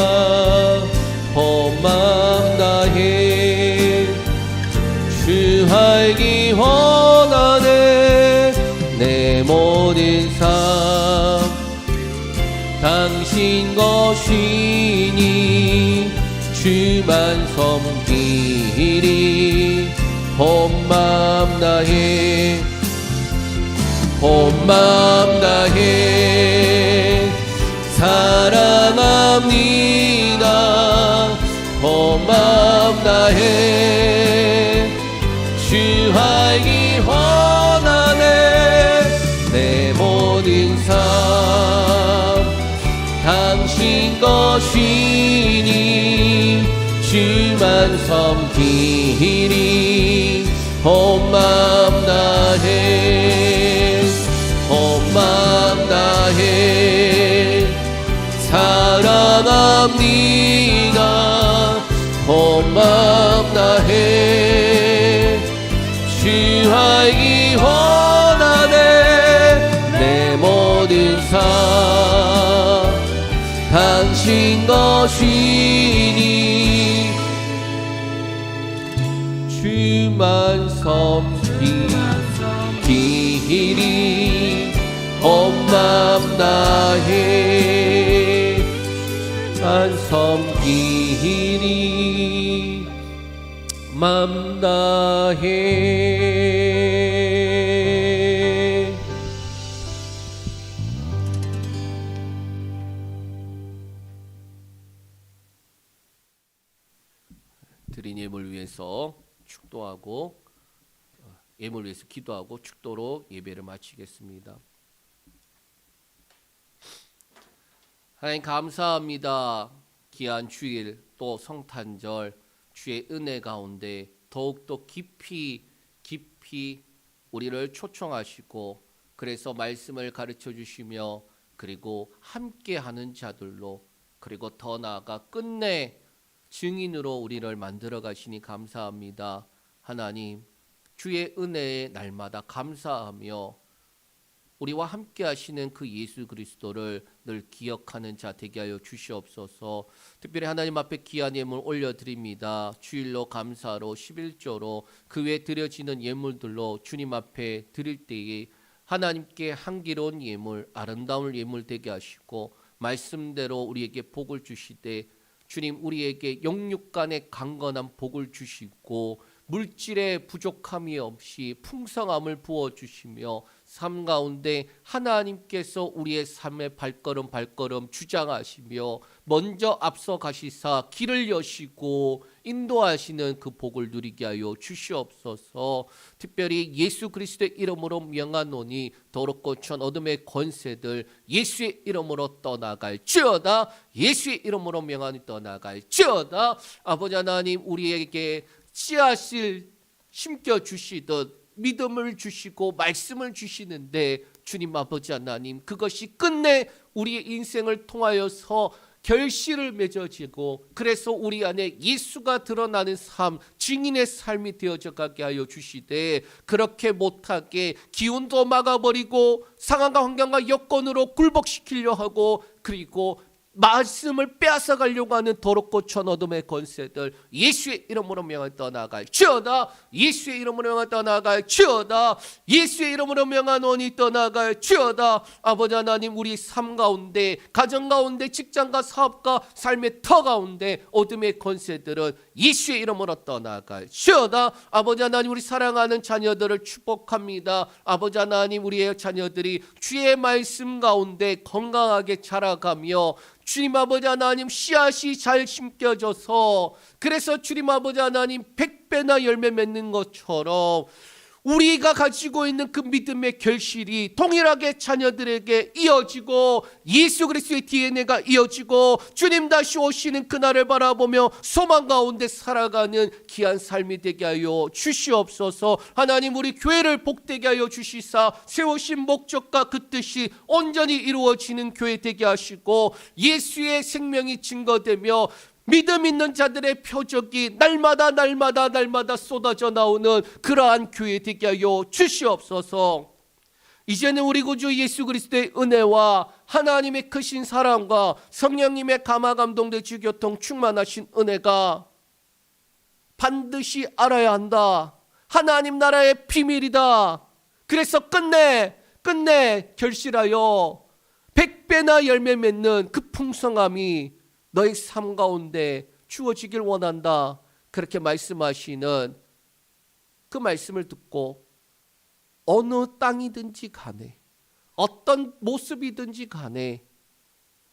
온 마음 다해 주 알기 원하네 내 모든 삶 당신 것이니 주만 섬기리 온 마음 다해 온 마음 다해 사랑합니다 온 마음 다해 주 알기 원하네 내 모든 삶 당신 것이니 주만 섬기리 온 마음 다해 온 마음 다해 사랑합니다 온 마음 다해 주 알기 원하네 내 모든 삶 당신 것이니 주만 섬기리 온 맘 다해 만 섬기리 맘 다해 드린 예물 위해서 축도하고 예물 위해서 기도하고 축도로 예배를 마치겠습니다. 하나님 감사합니다. 귀한 주일 또 성탄절 주의 은혜 가운데 더욱더 깊이 우리를 초청하시고 그래서 말씀을 가르쳐 주시며 그리고 함께하는 자들로 그리고 더 나아가 끝내 증인으로 우리를 만들어 가시니 감사합니다. 하나님 주의 은혜에 날마다 감사하며 우리와 함께 하시는 그 예수 그리스도를 늘 기억하는 자 되게 하여 주시옵소서. 특별히 하나님 앞에 귀한 예물 올려드립니다. 주일로 감사로 11조로 그 외에 드려지는 예물들로 주님 앞에 드릴 때에 하나님께 향기로운 예물, 아름다운 예물 되게 하시고 말씀대로 우리에게 복을 주시되 주님 우리에게 영육간의 강건한 복을 주시고 물질의 부족함이 없이 풍성함을 부어주시며 삶 가운데 하나님께서 우리의 삶의 발걸음 주장하시며 먼저 앞서 가시사 길을 여시고 인도하시는 그 복을 누리게 하여 주시옵소서. 특별히 예수 그리스도의 이름으로 명하노니 더럽고 천 어둠의 권세들 예수의 이름으로 떠나갈지어다. 예수의 이름으로 명하니 떠나갈지어다. 아버지 하나님 우리에게 씨앗을 심겨주시듯 믿음을 주시고 말씀을 주시는데 주님 아버지 하나님 그것이 끝내 우리의 인생을 통하여서 결실을 맺어지고 그래서 우리 안에 예수가 드러나는 삶, 증인의 삶이 되어져 가게 하여 주시되 그렇게 못하게 기운도 막아버리고 상황과 환경과 여건으로 굴복시키려 하고 그리고 말씀을 빼앗아 가려고 하는 더럽고 천 어둠의 권세들 예수의 이름으로 명하여 떠나갈지어다. 예수의 이름으로 명하여 떠나갈지어다. 예수의 이름으로 명하노니 떠나갈지어다. 아버지 하나님 우리 삶 가운데 가정 가운데 직장과 사업과 삶의 터 가운데 어둠의 권세들은 예수의 이름으로 떠나갈지어다. 아버지 하나님 우리 사랑하는 자녀들을 축복합니다. 아버지 하나님 우리의 자녀들이 주의 말씀 가운데 건강하게 자라가며 주님 아버지 하나님 씨앗이 잘 심겨져서 그래서 주님 아버지 하나님 100배나 열매 맺는 것처럼 우리가 가지고 있는 그 믿음의 결실이 동일하게 자녀들에게 이어지고 예수 그리스도의 DNA가 이어지고 주님 다시 오시는 그날을 바라보며 소망 가운데 살아가는 귀한 삶이 되게 하여 주시옵소서. 하나님 우리 교회를 복되게 하여 주시사 세우신 목적과 그 뜻이 온전히 이루어지는 교회 되게 하시고 예수의 생명이 증거되며 믿음 있는 자들의 표적이 날마다 쏟아져 나오는 그러한 교회 되게 하여 주시옵소서. 이제는 우리 구주 예수 그리스도의 은혜와 하나님의 크신 사랑과 성령님의 감화 감동된 주교통 충만하신 은혜가 반드시 알아야 한다. 하나님 나라의 비밀이다. 그래서 끝내 결실하여 100배나 열매 맺는 그 풍성함이 너의 삶 가운데 주어지길 원한다. 그렇게 말씀하시는 그 말씀을 듣고 어느 땅이든지 간에 어떤 모습이든지 간에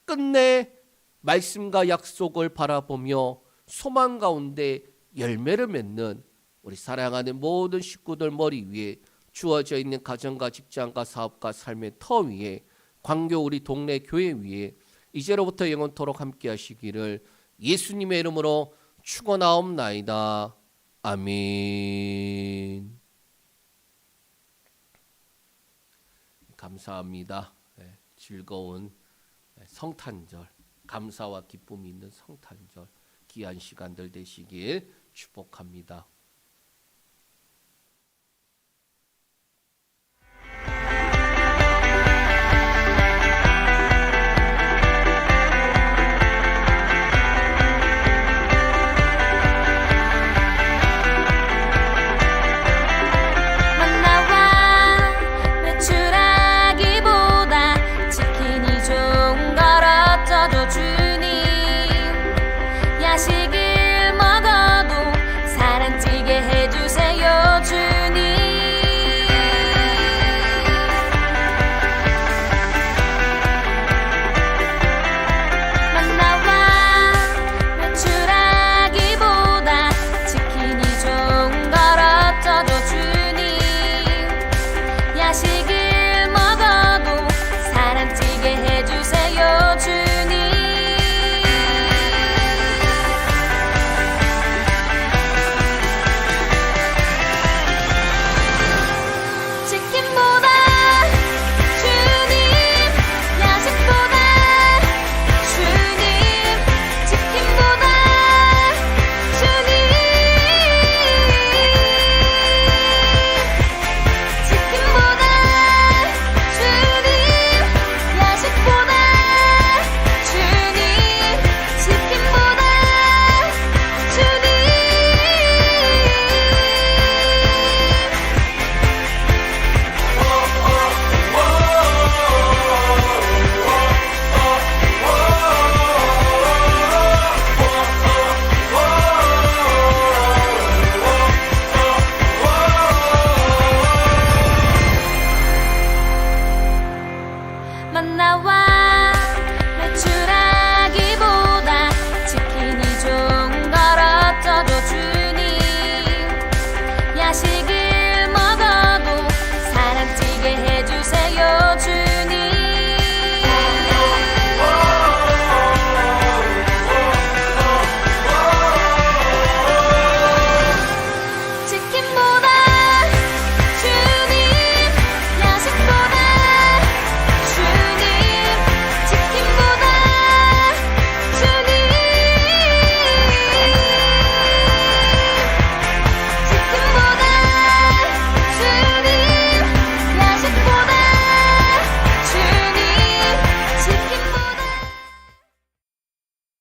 끝내 말씀과 약속을 바라보며 소망 가운데 열매를 맺는 우리 사랑하는 모든 식구들 머리 위에 주어져 있는 가정과 직장과 사업과 삶의 터 위에 광교 우리 동네 교회 위에 이제로부터 영원토록 함께 하시기를 예수님의 이름으로 축원하옵나이다. 아멘. 감사합니다. 즐거운 성탄절, 감사와 기쁨이 있는 성탄절 귀한 시간들 되시길 축복합니다.